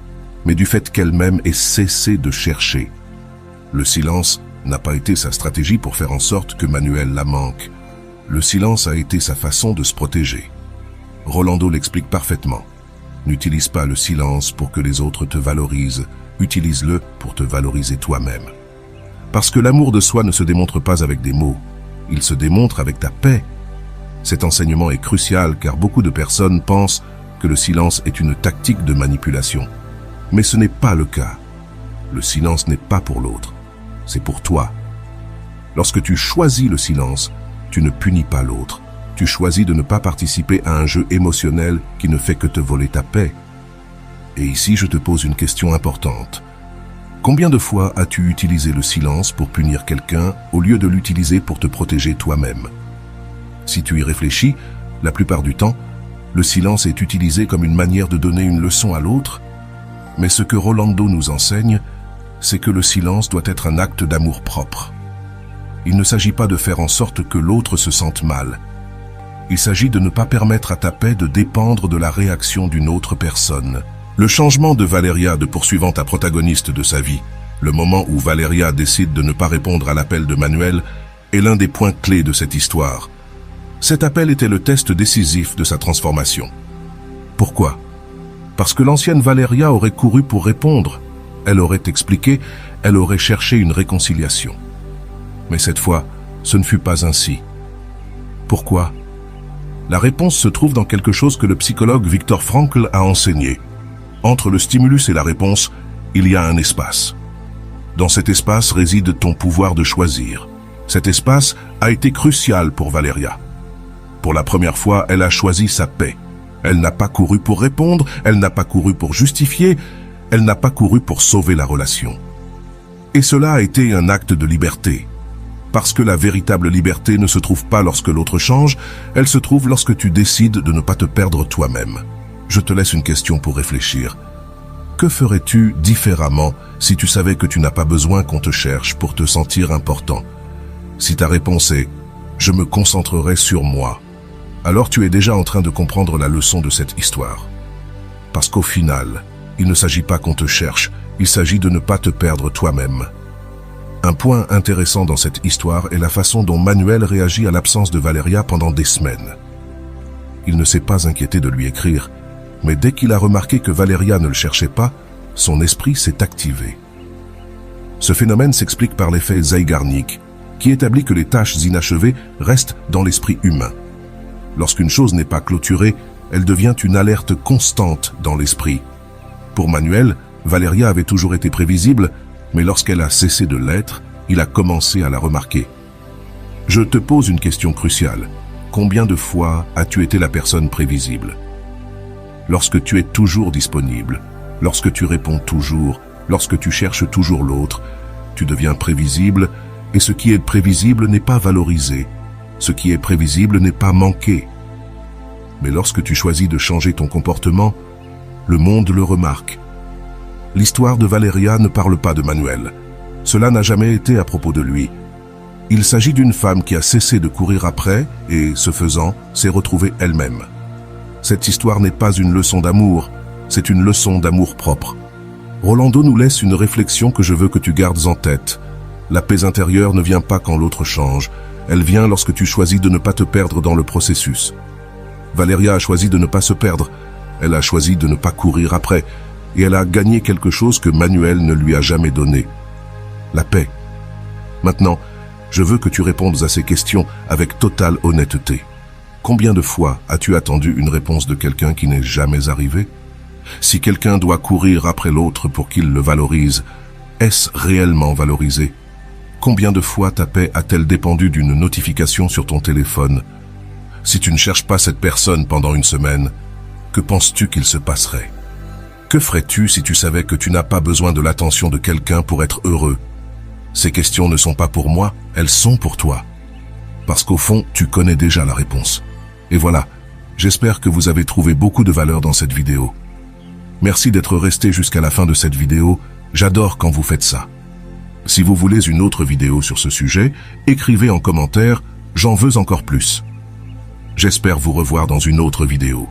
mais du fait qu'elle-même ait cessé de chercher. Le silence n'a pas été sa stratégie pour faire en sorte que Manuel la manque. Le silence a été sa façon de se protéger. Rolando l'explique parfaitement. N'utilise pas le silence pour que les autres te valorisent, utilise-le pour te valoriser toi-même. Parce que l'amour de soi ne se démontre pas avec des mots, il se démontre avec ta paix. Cet enseignement est crucial car beaucoup de personnes pensent que le silence est une tactique de manipulation. Mais ce n'est pas le cas. Le silence n'est pas pour l'autre, c'est pour toi. Lorsque tu choisis le silence, tu ne punis pas l'autre. Tu choisis de ne pas participer à un jeu émotionnel qui ne fait que te voler ta paix. Et ici, je te pose une question importante. Combien de fois as-tu utilisé le silence pour punir quelqu'un au lieu de l'utiliser pour te protéger toi-même? Si tu y réfléchis, la plupart du temps, le silence est utilisé comme une manière de donner une leçon à l'autre. Mais ce que Rolando nous enseigne, c'est que le silence doit être un acte d'amour-propre. Il ne s'agit pas de faire en sorte que l'autre se sente mal. Il s'agit de ne pas permettre à ta paix de dépendre de la réaction d'une autre personne. Le changement de Valeria de poursuivante à protagoniste de sa vie, le moment où Valeria décide de ne pas répondre à l'appel de Manuel, est l'un des points clés de cette histoire. Cet appel était le test décisif de sa transformation. Pourquoi? Parce que l'ancienne Valéria aurait couru pour répondre. Elle aurait expliqué, elle aurait cherché une réconciliation. Mais cette fois, ce ne fut pas ainsi. Pourquoi? La réponse se trouve dans quelque chose que le psychologue Viktor Frankl a enseigné. Entre le stimulus et la réponse, il y a un espace. Dans cet espace réside ton pouvoir de choisir. Cet espace a été crucial pour Valéria. Pour la première fois, elle a choisi sa paix. Elle n'a pas couru pour répondre, elle n'a pas couru pour justifier, elle n'a pas couru pour sauver la relation. Et cela a été un acte de liberté. Parce que la véritable liberté ne se trouve pas lorsque l'autre change, elle se trouve lorsque tu décides de ne pas te perdre toi-même. Je te laisse une question pour réfléchir. Que ferais-tu différemment si tu savais que tu n'as pas besoin qu'on te cherche pour te sentir important? Si ta réponse est « je me concentrerai sur moi », alors tu es déjà en train de comprendre la leçon de cette histoire. Parce qu'au final, il ne s'agit pas qu'on te cherche, il s'agit de ne pas te perdre toi-même. Un point intéressant dans cette histoire est la façon dont Manuel réagit à l'absence de Valéria pendant des semaines. Il ne s'est pas inquiété de lui écrire, mais dès qu'il a remarqué que Valéria ne le cherchait pas, son esprit s'est activé. Ce phénomène s'explique par l'effet Zeigarnik, qui établit que les tâches inachevées restent dans l'esprit humain. Lorsqu'une chose n'est pas clôturée, elle devient une alerte constante dans l'esprit. Pour Manuel, Valéria avait toujours été prévisible, mais lorsqu'elle a cessé de l'être, il a commencé à la remarquer. Je te pose une question cruciale. Combien de fois as-tu été la personne prévisible? Lorsque tu es toujours disponible, lorsque tu réponds toujours, lorsque tu cherches toujours l'autre, tu deviens prévisible, et ce qui est prévisible n'est pas valorisé. Ce qui est prévisible n'est pas manqué. Mais lorsque tu choisis de changer ton comportement, le monde le remarque. L'histoire de Valéria ne parle pas de Manuel. Cela n'a jamais été à propos de lui. Il s'agit d'une femme qui a cessé de courir après et, ce faisant, s'est retrouvée elle-même. Cette histoire n'est pas une leçon d'amour, c'est une leçon d'amour-propre. Rolando nous laisse une réflexion que je veux que tu gardes en tête. La paix intérieure ne vient pas quand l'autre change. Elle vient lorsque tu choisis de ne pas te perdre dans le processus. Valéria a choisi de ne pas se perdre. Elle a choisi de ne pas courir après. Et elle a gagné quelque chose que Manuel ne lui a jamais donné. La paix. Maintenant, je veux que tu répondes à ces questions avec totale honnêteté. Combien de fois as-tu attendu une réponse de quelqu'un qui n'est jamais arrivé? Si quelqu'un doit courir après l'autre pour qu'il le valorise, est-ce réellement valorisé? Combien de fois ta paix a-t-elle dépendu d'une notification sur ton téléphone? Si tu ne cherches pas cette personne pendant une semaine, que penses-tu qu'il se passerait? Que ferais-tu si tu savais que tu n'as pas besoin de l'attention de quelqu'un pour être heureux? Ces questions ne sont pas pour moi, elles sont pour toi. Parce qu'au fond, tu connais déjà la réponse. Et voilà, j'espère que vous avez trouvé beaucoup de valeur dans cette vidéo. Merci d'être resté jusqu'à la fin de cette vidéo, j'adore quand vous faites ça. Si vous voulez une autre vidéo sur ce sujet, écrivez en commentaire « J'en veux encore plus ». J'espère vous revoir dans une autre vidéo.